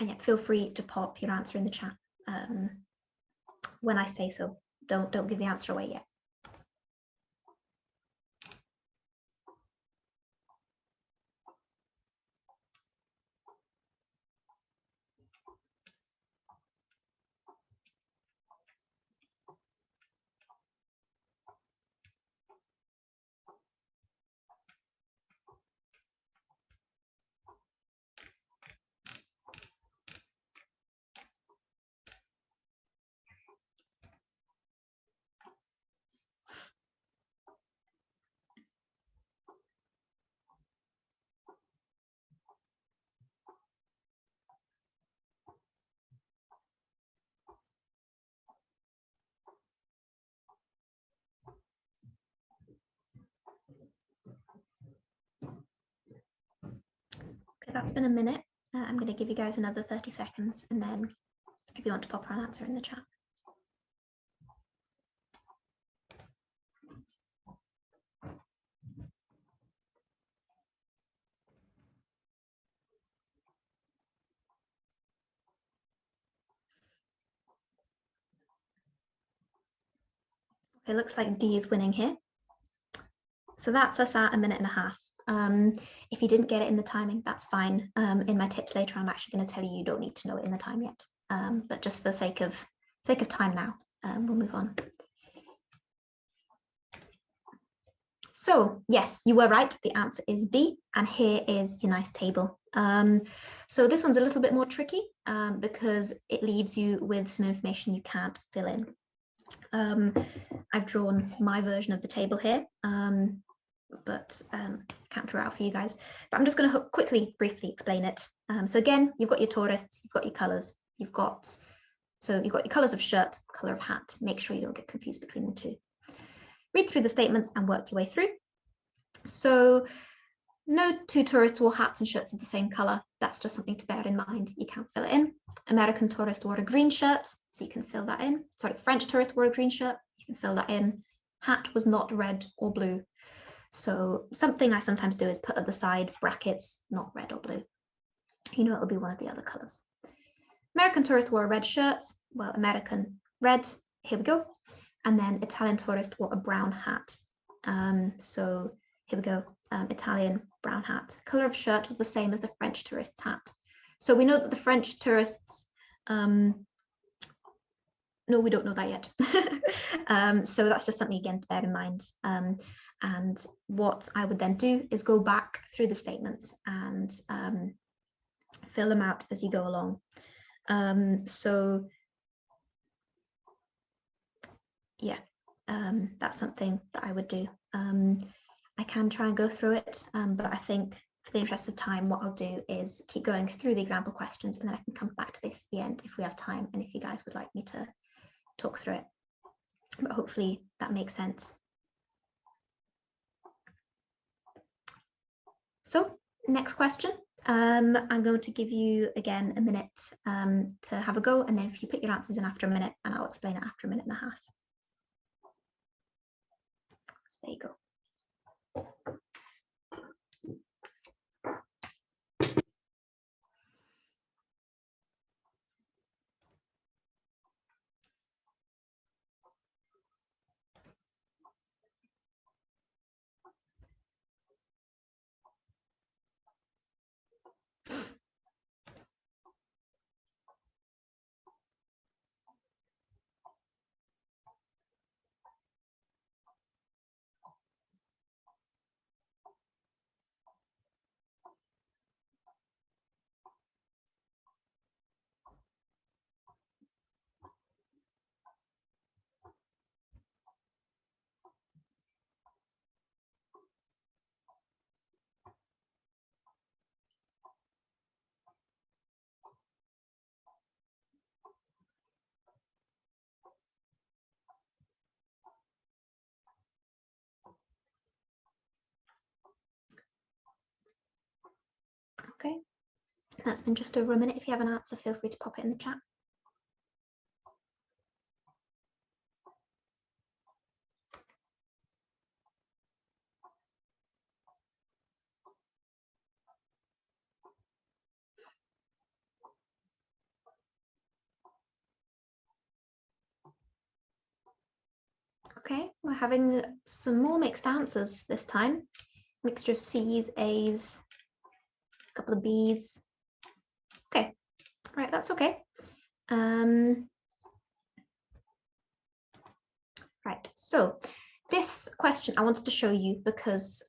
And yeah, feel free to pop your answer in the chat when I say so. Don't give the answer away yet. Okay, that's been a minute. I'm going to give you guys another 30 seconds, and then if you want to pop an answer in the chat. It looks like D is winning here. So that's us at a minute and a half. If you didn't get it in the timing, that's fine. In my tips later, I'm actually going to tell you you don't need to know it in the time yet. But just for the sake of time now, we'll move on. So yes, you were right. The answer is D, and here is your nice table. So this one's a little bit more tricky because it leaves you with some information you can't fill in. I've drawn my version of the table here, but can't draw out for you guys. But I'm just going to quickly, briefly explain it. So again, you've got your tourists, you've got your colours, you've got your colours of shirt, colour of hat. Make sure you don't get confused between the two. Read through the statements and work your way through. So no two tourists wore hats and shirts of the same colour. That's just something to bear in mind. You can't fill it in. American tourist wore a green shirt, so you can fill that in. Sorry, French tourist wore a green shirt, you can fill that in. Hat was not red or blue. So something I sometimes do is put at the side brackets, not red or blue. You know it'll be one of the other colours. American tourist wore a red shirt. Well, American red, here we go. And then Italian tourist wore a brown hat. So here we go, Italian brown hat. Colour of shirt was the same as the French tourist's hat. So we know that the French tourists, no, we don't know that yet. So that's just something again to bear in mind. And what I would then do is go back through the statements and fill them out as you go along. So yeah, that's something that I would do. I can try and go through it, but I think for the interest of time, what I'll do is keep going through the example questions, and then I can come back to this at the end if we have time and if you guys would like me to talk through it. But hopefully that makes sense. So next question. I'm going to give you again a minute to have a go, and then if you put your answers in after a minute, and I'll explain it after a minute and a half. So there you go. Okay, that's been just over a minute. If you have an answer, feel free to pop it in the chat. Okay, we're having some more mixed answers this time. Mixture of C's, A's, a couple of B's. Okay, right, that's okay. Right, so this question I wanted to show you because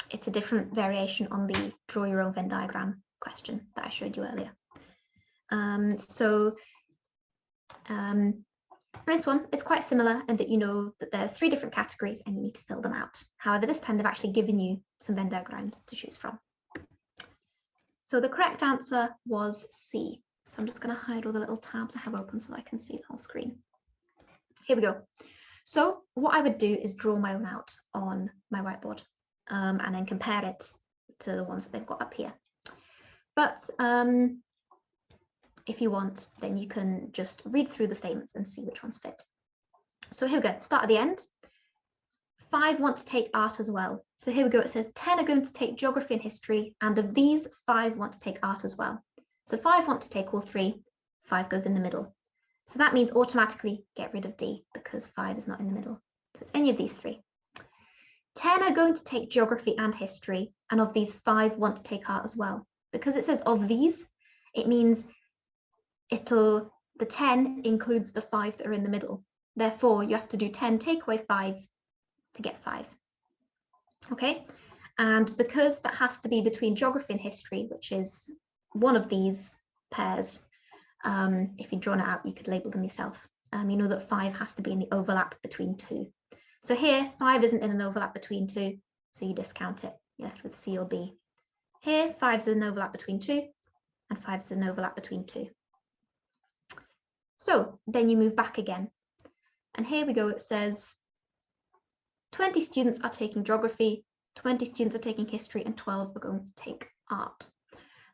it's a different variation on the draw your own Venn diagram question that I showed you earlier. This one, it's quite similar in that you know that there's 3 different categories and you need to fill them out. However, this time they've actually given you some Venn diagrams to choose from. So the correct answer was C. So I'm just going to hide all the little tabs I have open so I can see the whole screen. Here we go. So what I would do is draw my own out on my whiteboard and then compare it to the ones that they've got up here. But if you want, then you can just read through the statements and see which ones fit. So here we go, start at the end. 5 want to take art as well. So here we go, it says 10 are going to take geography and history, and of these, 5 want to take art as well. So 5 want to take all 3, 5 goes in the middle. So that means automatically get rid of D because 5 is not in the middle. So it's any of these 3. 10 are going to take geography and history, and of these, 5 want to take art as well. Because it says of these, it means the 10 includes the 5 that are in the middle. Therefore, you have to do 10 take away 5 to get 5. Okay, and because that has to be between geography and history, which is one of these pairs, if you'd drawn it out, you could label them yourself. You know that 5 has to be in the overlap between 2. So here, 5 isn't in an overlap between 2, so you discount it. You're left with C or B. Here, 5 is an overlap between 2, and 5 is an overlap between 2. So then you move back again. And here we go, it says 20 students are taking geography, 20 students are taking history, and 12 are going to take art.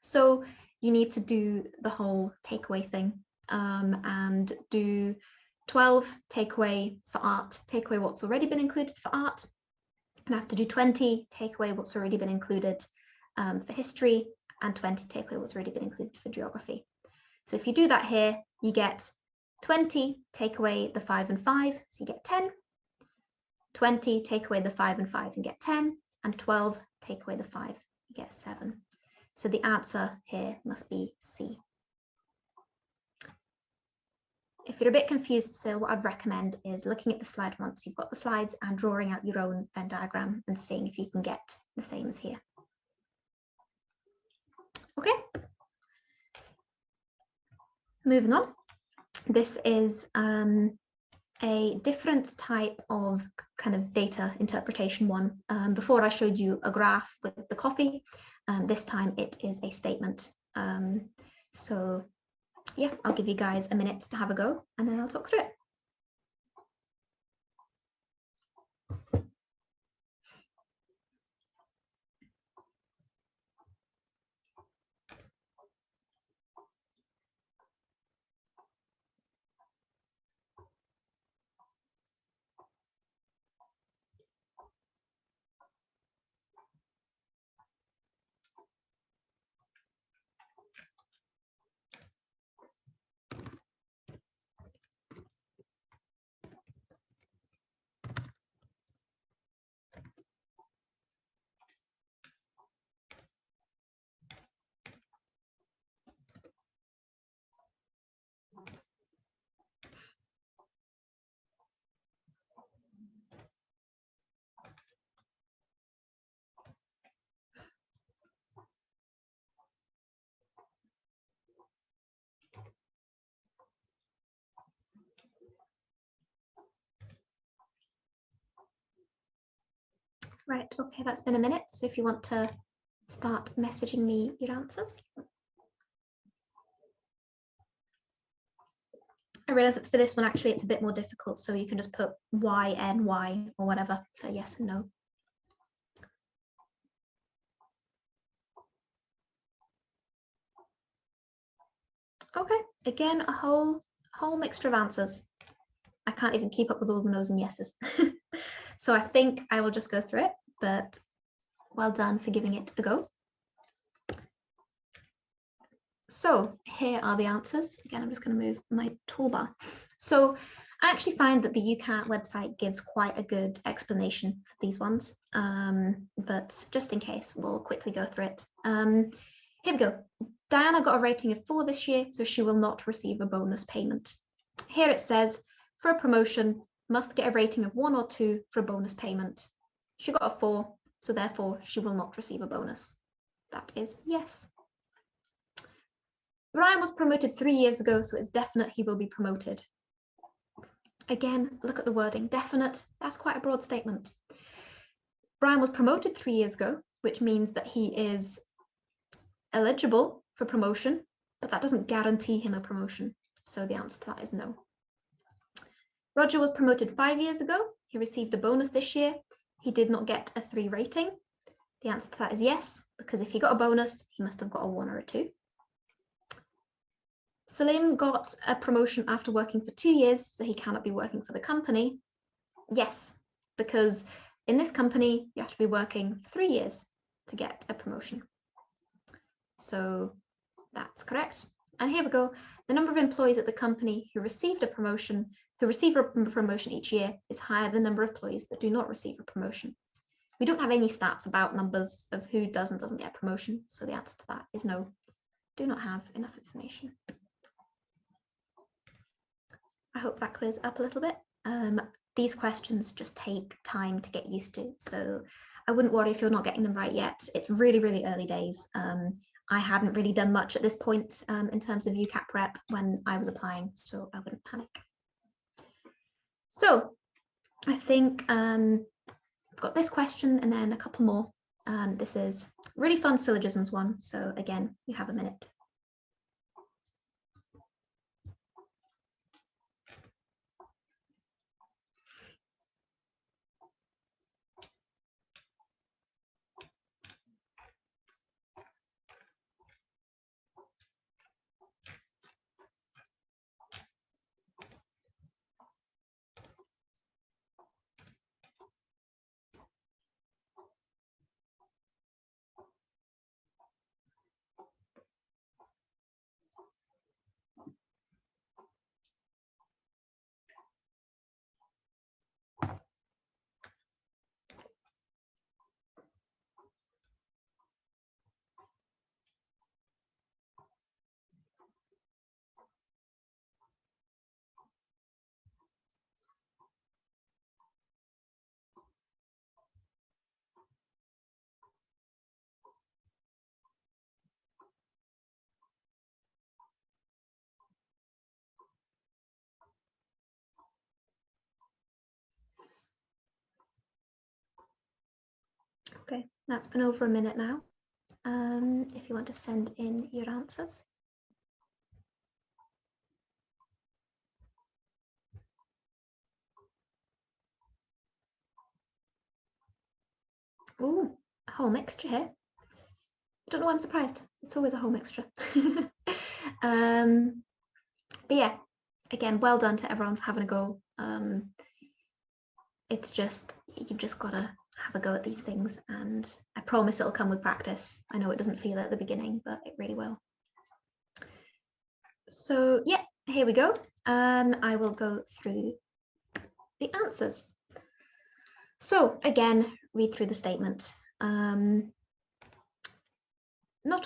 So you need to do the whole takeaway thing and do 12 takeaway for art, take away what's already been included for art, and have to do 20 take away what's already been included for history, and 20 take away what's already been included for geography. So if you do that here, you get 20, take away the 5 and 5, so you get 10. 20, take away the 5 and 5 and get 10. And 12, take away the 5, you get 7. So the answer here must be C. If you're a bit confused still, what I'd recommend is looking at the slide once you've got the slides and drawing out your own Venn diagram and seeing if you can get the same as here. Okay. Moving on. This is a different type of kind of data interpretation one. Before I showed you a graph with the coffee, this time it is a statement. So yeah, I'll give you guys a minute to have a go and then I'll talk through it. Right, okay, that's been a minute. So if you want to start messaging me your answers. I realise that for this one, actually, it's a bit more difficult. So you can just put Y, N, Y or whatever for yes and no. Okay, again, a whole mixture of answers. I can't even keep up with all the no's and yeses. So I think I will just go through it, but well done for giving it a go. So here are the answers. Again, I'm just going to move my toolbar. So I actually find that the UCAT website gives quite a good explanation for these ones, but just in case, we'll quickly go through it. Here we go. Diana got a rating of 4 this year, so she will not receive a bonus payment. Here it says, for a promotion, must get a rating of 1 or 2 for a bonus payment. She got a 4, so therefore she will not receive a bonus. That is yes. Brian was promoted 3 years ago, so it's definite he will be promoted. Again, look at the wording, definite, that's quite a broad statement. Brian was promoted 3 years ago, which means that he is eligible for promotion, but that doesn't guarantee him a promotion. So the answer to that is no. Roger was promoted 5 years ago. He received a bonus this year. He did not get a 3 rating. The answer to that is yes, because if he got a bonus, he must have got a 1 or a 2. Salim got a promotion after working for 2 years, so he cannot be working for the company. Yes, because in this company, you have to be working 3 years to get a promotion. So that's correct. And here we go. The number of employees at the company who receive a promotion each year is higher than the number of employees that do not receive a promotion. We don't have any stats about numbers of who does and doesn't get a promotion, so the answer to that is no. Do not have enough information. I hope that clears up a little bit. These questions just take time to get used to, so I wouldn't worry if you're not getting them right yet. It's really, really early days. I hadn't really done much at this point in terms of UCAT prep when I was applying, so I wouldn't panic. So I think I've got this question and then a couple more. This is really fun syllogisms one, so again, you have a minute. Okay, that's been over a minute now. If you want to send in your answers. Oh, a whole mixture here. I don't know why I'm surprised. It's always a whole mixture. But yeah, again, well done to everyone for having a go. It's just, you've just got to have a go at these things, and I promise it'll come with practice. I know it doesn't feel it at the beginning, but it really will. So yeah, here we go. I will go through the answers. So again, read through the statement. Not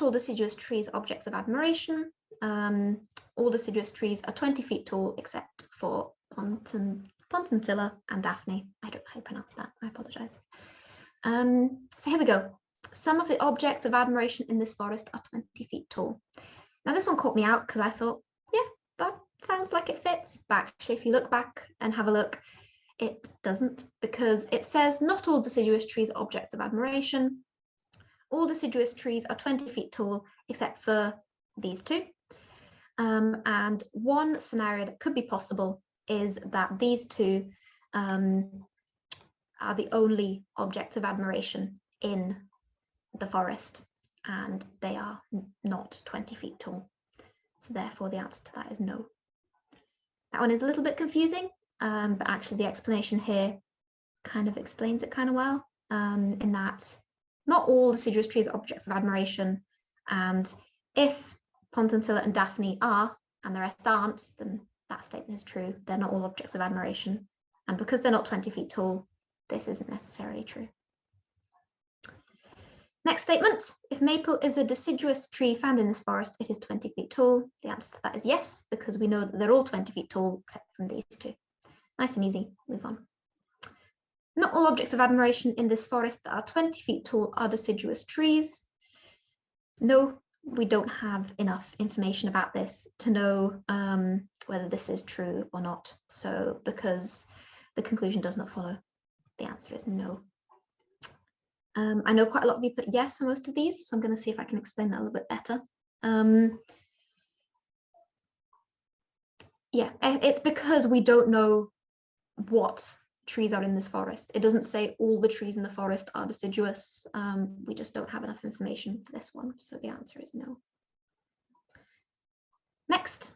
all deciduous trees are objects of admiration. All deciduous trees are 20 feet tall except for Pontentilla and Daphne. I don't know how you pronounce that, I apologise. So here we go. Some of the objects of admiration in this forest are 20 feet tall. Now this one caught me out because I thought, yeah, that sounds like it fits. But actually, if you look back and have a look, it doesn't, because it says not all deciduous trees are objects of admiration. All deciduous trees are 20 feet tall except for these two. And one scenario that could be possible is that these two are the only objects of admiration in the forest, and they are not 20 feet tall. So therefore the answer to that is no. That one is a little bit confusing, but actually the explanation here kind of explains it kind of well, in that not all deciduous trees are objects of admiration, and if Pontentilla and Daphne are and the rest aren't, then that statement is true. They're not all objects of admiration, and because they're not 20 feet tall, this isn't necessarily true. Next statement, if maple is a deciduous tree found in this forest, it is 20 feet tall. The answer to that is yes, because we know that they're all 20 feet tall except from these two. Nice and easy, move on. Not all objects of admiration in this forest that are 20 feet tall are deciduous trees. No, we don't have enough information about this to know whether this is true or not. So because the conclusion does not follow, the answer is no. I know quite a lot of you put yes for most of these, so I'm going to see if I can explain that a little bit better. Yeah, it's because we don't know what trees are in this forest. It doesn't say all the trees in the forest are deciduous. We just don't have enough information for this one, so the answer is no. Next,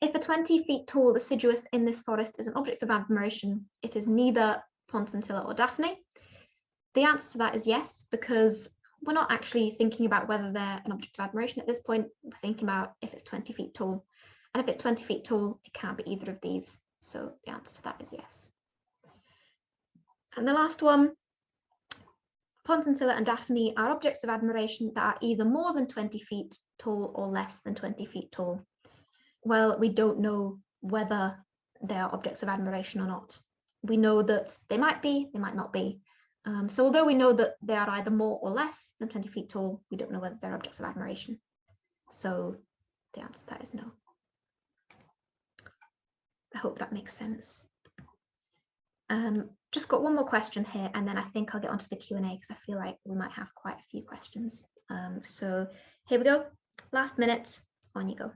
if a 20 feet tall deciduous in this forest is an object of admiration, it is neither Pontentilla or Daphne. The answer to that is yes, because we're not actually thinking about whether they're an object of admiration at this point. We're thinking about if it's 20 feet tall. And if it's 20 feet tall, it can't be either of these. So the answer to that is yes. And the last one, Pontentilla and Daphne are objects of admiration that are either more than 20 feet tall or less than 20 feet tall. Well, we don't know whether they are objects of admiration or not. We know that they might be, they might not be. So although we know that they are either more or less than 20 feet tall, we don't know whether they're objects of admiration. So the answer to that is no. I hope that makes sense. Just got one more question here, and then I think I'll get onto the Q&A because I feel like we might have quite a few questions. So here we go. Last minute, on you go.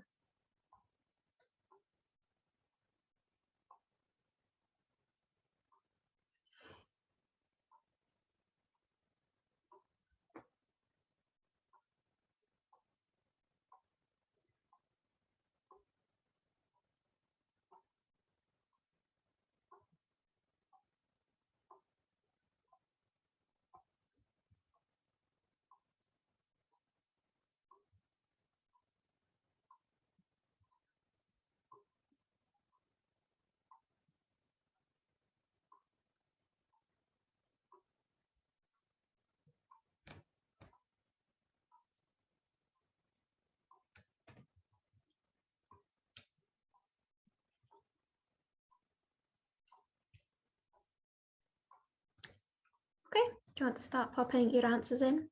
Okay, do you want to start popping your answers in?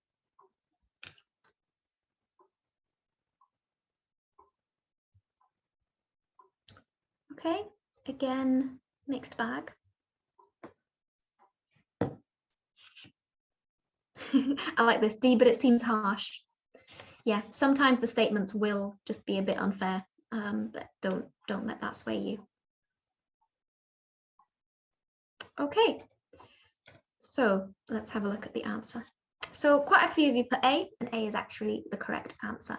Okay, again, mixed bag. I like this, D, but it seems harsh. Yeah, sometimes the statements will just be a bit unfair, but don't let that sway you. Okay, so let's have a look at the answer. So quite a few of you put A, and A is actually the correct answer.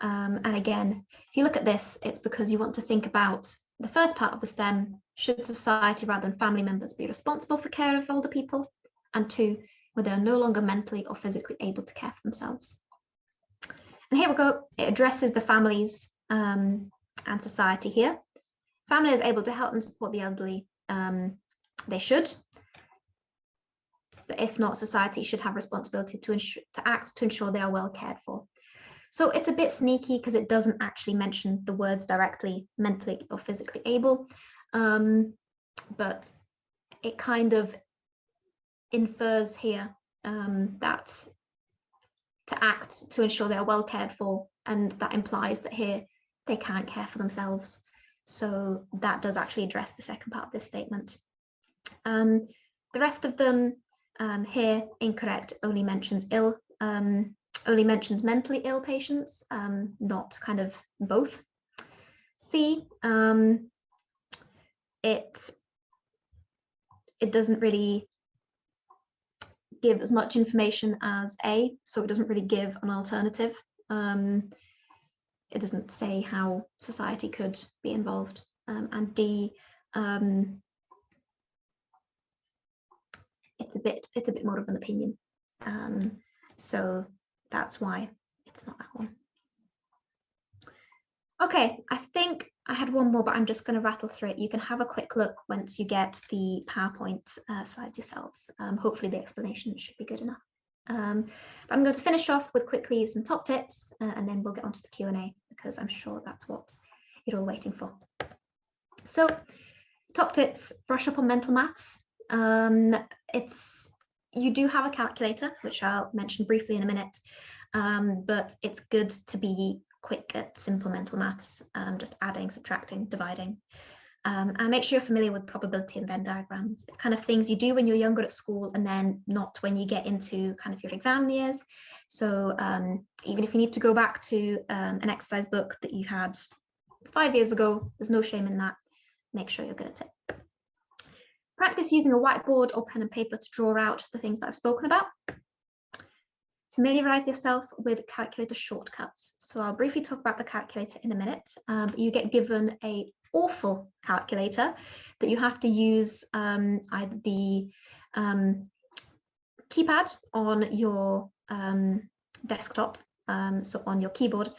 And again, if you look at this, it's because you want to think about the first part of the STEM. Should society rather than family members be responsible for care of older people? And 2, where they're no longer mentally or physically able to care for themselves. And here we go. It addresses the families and society here. Family is able to help and support the elderly. They should. But if not, society should have responsibility to act to ensure they are well cared for. So it's a bit sneaky because it doesn't actually mention the words directly, mentally or physically able, but it kind of infers here that to act to ensure they are well cared for, and that implies that here they can't care for themselves. So that does actually address the second part of this statement. The rest of them here, incorrect, only mentions ill. Only mentions mentally ill patients, not kind of both. C, it doesn't really give as much information as A, so it doesn't really give an alternative. It doesn't say how society could be involved. And D, it's a bit more of an opinion. So that's why it's not that one. Okay, I think I had one more, but I'm just going to rattle through it. You can have a quick look once you get the PowerPoint slides yourselves. Hopefully the explanation should be good enough. But I'm going to finish off with quickly some top tips, and then we'll get onto the Q&A, because I'm sure that's what you're all waiting for. So top tips: brush up on mental maths. You do have a calculator, which I'll mention briefly in a minute, but it's good to be quick at simple mental maths, just adding, subtracting, dividing. And make sure you're familiar with probability and Venn diagrams. It's kind of things you do when you're younger at school, and then not when you get into kind of your exam years. So even if you need to go back to an exercise book that you had 5 years ago, there's no shame in that. Make sure you're good at it. Practice using a whiteboard or pen and paper to draw out the things that I've spoken about. Familiarize yourself with calculator shortcuts. So I'll briefly talk about the calculator in a minute, but you get given an awful calculator that you have to use either the keypad on your desktop, so on your keyboard,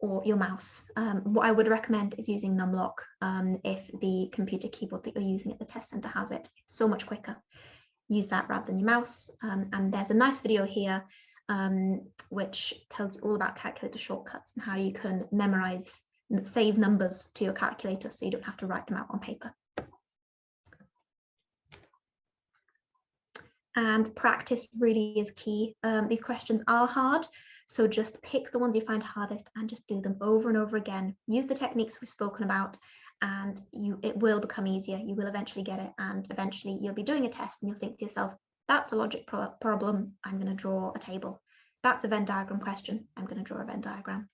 or your mouse. What I would recommend is using numlock if the computer keyboard that you're using at the test center has it. It's so much quicker. Use that rather than your mouse. And there's a nice video here which tells you all about calculator shortcuts and how you can memorize and save numbers to your calculator so you don't have to write them out on paper. And practice really is key. These questions are hard, so just pick the ones you find hardest and just do them over and over again. Use the techniques we've spoken about, and it will become easier. You will eventually get it, and eventually you'll be doing a test and you'll think to yourself, that's a logic problem, I'm going to draw a table. That's a Venn diagram question, I'm going to draw a Venn diagram.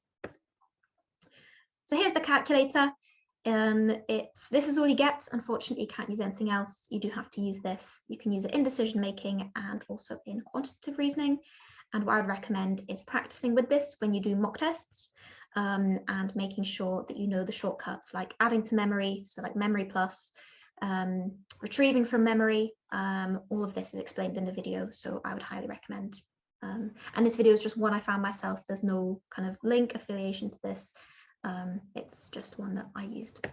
So here's the calculator. This is all you get. Unfortunately, you can't use anything else. You do have to use this. You can use it in decision making and also in quantitative reasoning. And what I would recommend is practicing with this when you do mock tests, and making sure that you know the shortcuts, like adding to memory, so like memory plus, retrieving from memory. All of this is explained in the video, so I would highly recommend. And this video is just one I found myself. There's no kind of link affiliation to this. It's just one that I used.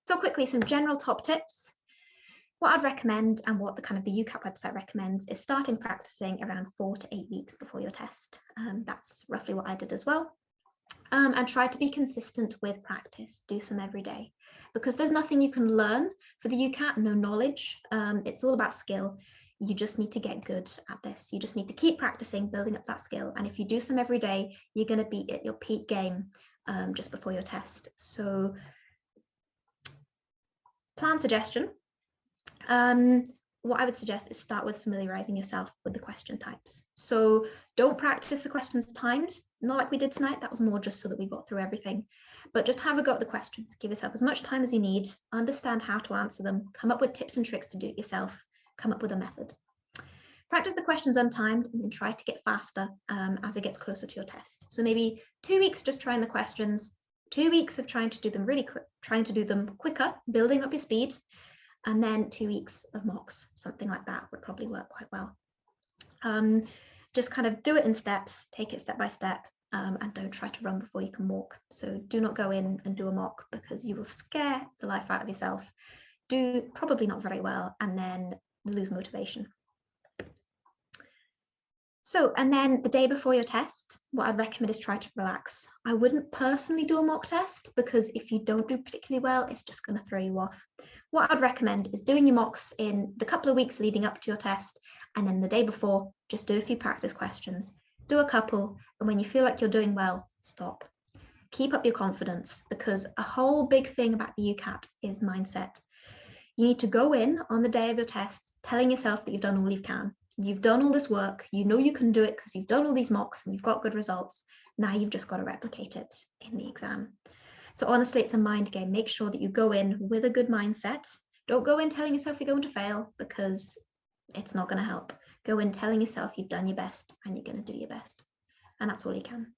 So quickly, some general top tips. What I'd recommend, and what the UCAT website recommends, is starting practicing around 4 to 8 weeks before your test. That's roughly what I did as well. And try to be consistent with practice. Do some every day, because there's nothing you can learn for the UCAT, no knowledge. It's all about skill. You just need to get good at this. You just need to keep practicing, building up that skill. And if you do some every day, you're going to be at your peak game just before your test. So plan suggestion. what I would suggest is start with familiarizing yourself with the question types. So don't practice the questions timed, not like we did tonight. That was more just so that we got through everything. But just have a go at the questions. Give yourself as much time as you need, understand how to answer them, come up with tips and tricks to do it yourself, come up with a method. Practice the questions untimed and then try to get faster as it gets closer to your test. So maybe 2 weeks just trying the questions, 2 weeks of trying to do them really quick, trying to do them quicker, building up your speed, and then 2 weeks of mocks, something like that would probably work quite well. Just kind of do it in steps, take it step by step, and don't try to run before you can walk. So do not go in and do a mock because you will scare the life out of yourself, do probably not very well, and then lose motivation. So, and then the day before your test, what I'd recommend is try to relax. I wouldn't personally do a mock test because if you don't do particularly well, it's just going to throw you off. What I'd recommend is doing your mocks in the couple of weeks leading up to your test, and then the day before, just do a few practice questions, do a couple, and when you feel like you're doing well, stop. Keep up your confidence because a whole big thing about the UCAT is mindset. You need to go in on the day of your test telling yourself that you've done all you can. You've done all this work, you know you can do it because you've done all these mocks and you've got good results. Now you've just got to replicate it in the exam. So honestly, it's a mind game. Make sure that you go in with a good mindset. Don't go in telling yourself you're going to fail because it's not going to help. Go in telling yourself you've done your best and you're going to do your best. And that's all you can.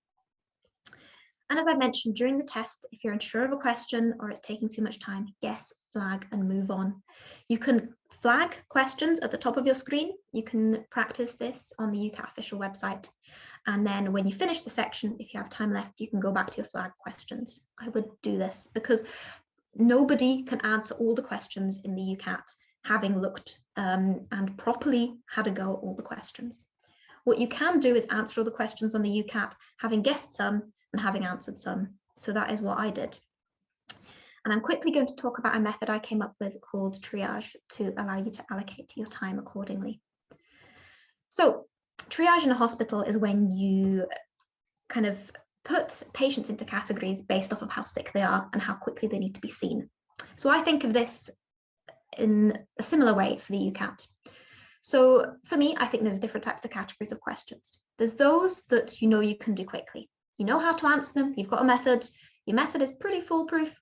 And as I mentioned during the test, if you're unsure of a question or it's taking too much time, guess, flag, and move on. You can flag questions at the top of your screen. You can practice this on the UCAT official website. And then when you finish the section, if you have time left, you can go back to your flag questions. I would do this because nobody can answer all the questions in the UCAT having looked and properly had a go at all the questions. What you can do is answer all the questions on the UCAT, having guessed some and having answered some. So that is what I did. And I'm quickly going to talk about a method I came up with called triage to allow you to allocate your time accordingly. So triage in a hospital is when you kind of put patients into categories based off of how sick they are and how quickly they need to be seen. So I think of this in a similar way for the UCAT. So for me, I think there's different types of categories of questions. There's those that you know you can do quickly. You know how to answer them. You've got a method. Your method is pretty foolproof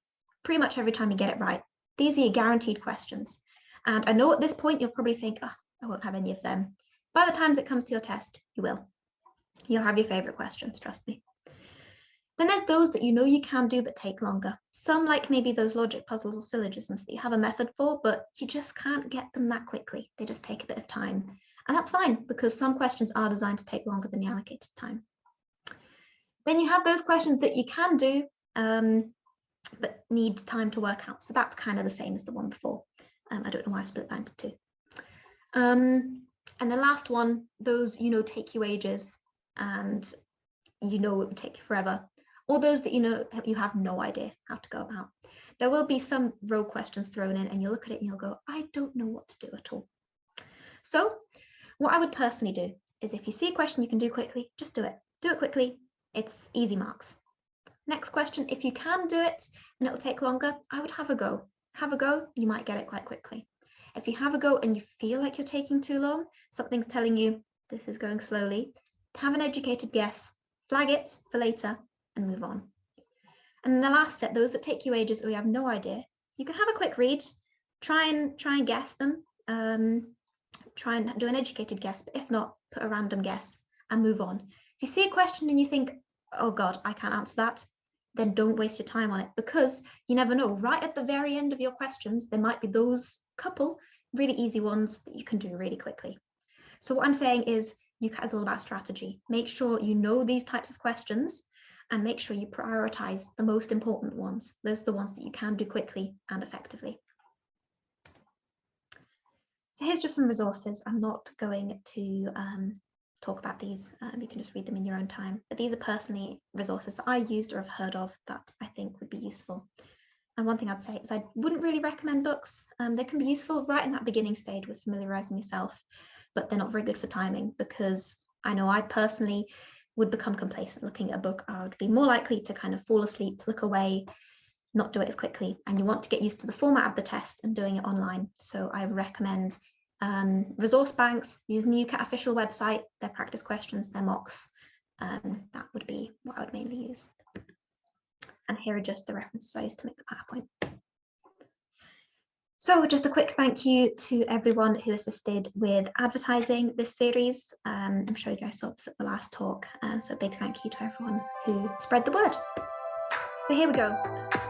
pretty much every time you get it right. These are your guaranteed questions. And I know at this point, you'll probably think, oh, I won't have any of them. By the time it comes to your test, you will. You'll have your favorite questions, trust me. Then there's those that you know you can do but take longer. Some like maybe those logic puzzles or syllogisms that you have a method for, but you just can't get them that quickly. They just take a bit of time. And that's fine because some questions are designed to take longer than the allocated time. Then you have those questions that you can do, but need time to work out. So that's kind of the same as the one before. I don't know why I split that into two. And the last one, those, you know, take you ages and you know it would take you forever. Or those that you know you have no idea how to go about. There will be some rogue questions thrown in and you'll look at it and you'll go, I don't know what to do at all. So what I would personally do is if you see a question you can do quickly, just do it. Do it quickly. It's easy marks. Next question, if you can do it and it'll take longer, I would have a go. Have a go, you might get it quite quickly. If you have a go and you feel like you're taking too long, something's telling you this is going slowly, have an educated guess, flag it for later and move on. And then the last set, those that take you ages or you have no idea, you can have a quick read, try and guess them, try and do an educated guess, but if not, put a random guess and move on. If you see a question and you think, oh God, I can't answer that, then don't waste your time on it because you never know. Right at the very end of your questions, there might be those couple really easy ones that you can do really quickly. So what I'm saying is UCAT is all about strategy. Make sure you know these types of questions and make sure you prioritize the most important ones. Those are the ones that you can do quickly and effectively. So here's just some resources. I'm not going to talk about these. You can just read them in your own time. But these are personally resources that I used or have heard of that I think would be useful. And one thing I'd say is I wouldn't really recommend books. They can be useful right in that beginning stage with familiarizing yourself, but they're not very good for timing because I know I personally would become complacent looking at a book. I would be more likely to kind of fall asleep, look away, not do it as quickly. And you want to get used to the format of the test and doing it online. So I recommend Resource banks, using the UCAT official website, their practice questions, their mocks. That would be what I would mainly use. And here are just the references I used to make the PowerPoint. So just a quick thank you to everyone who assisted with advertising this series. I'm sure you guys saw this at the last talk, so a big thank you to everyone who spread the word. So here we go.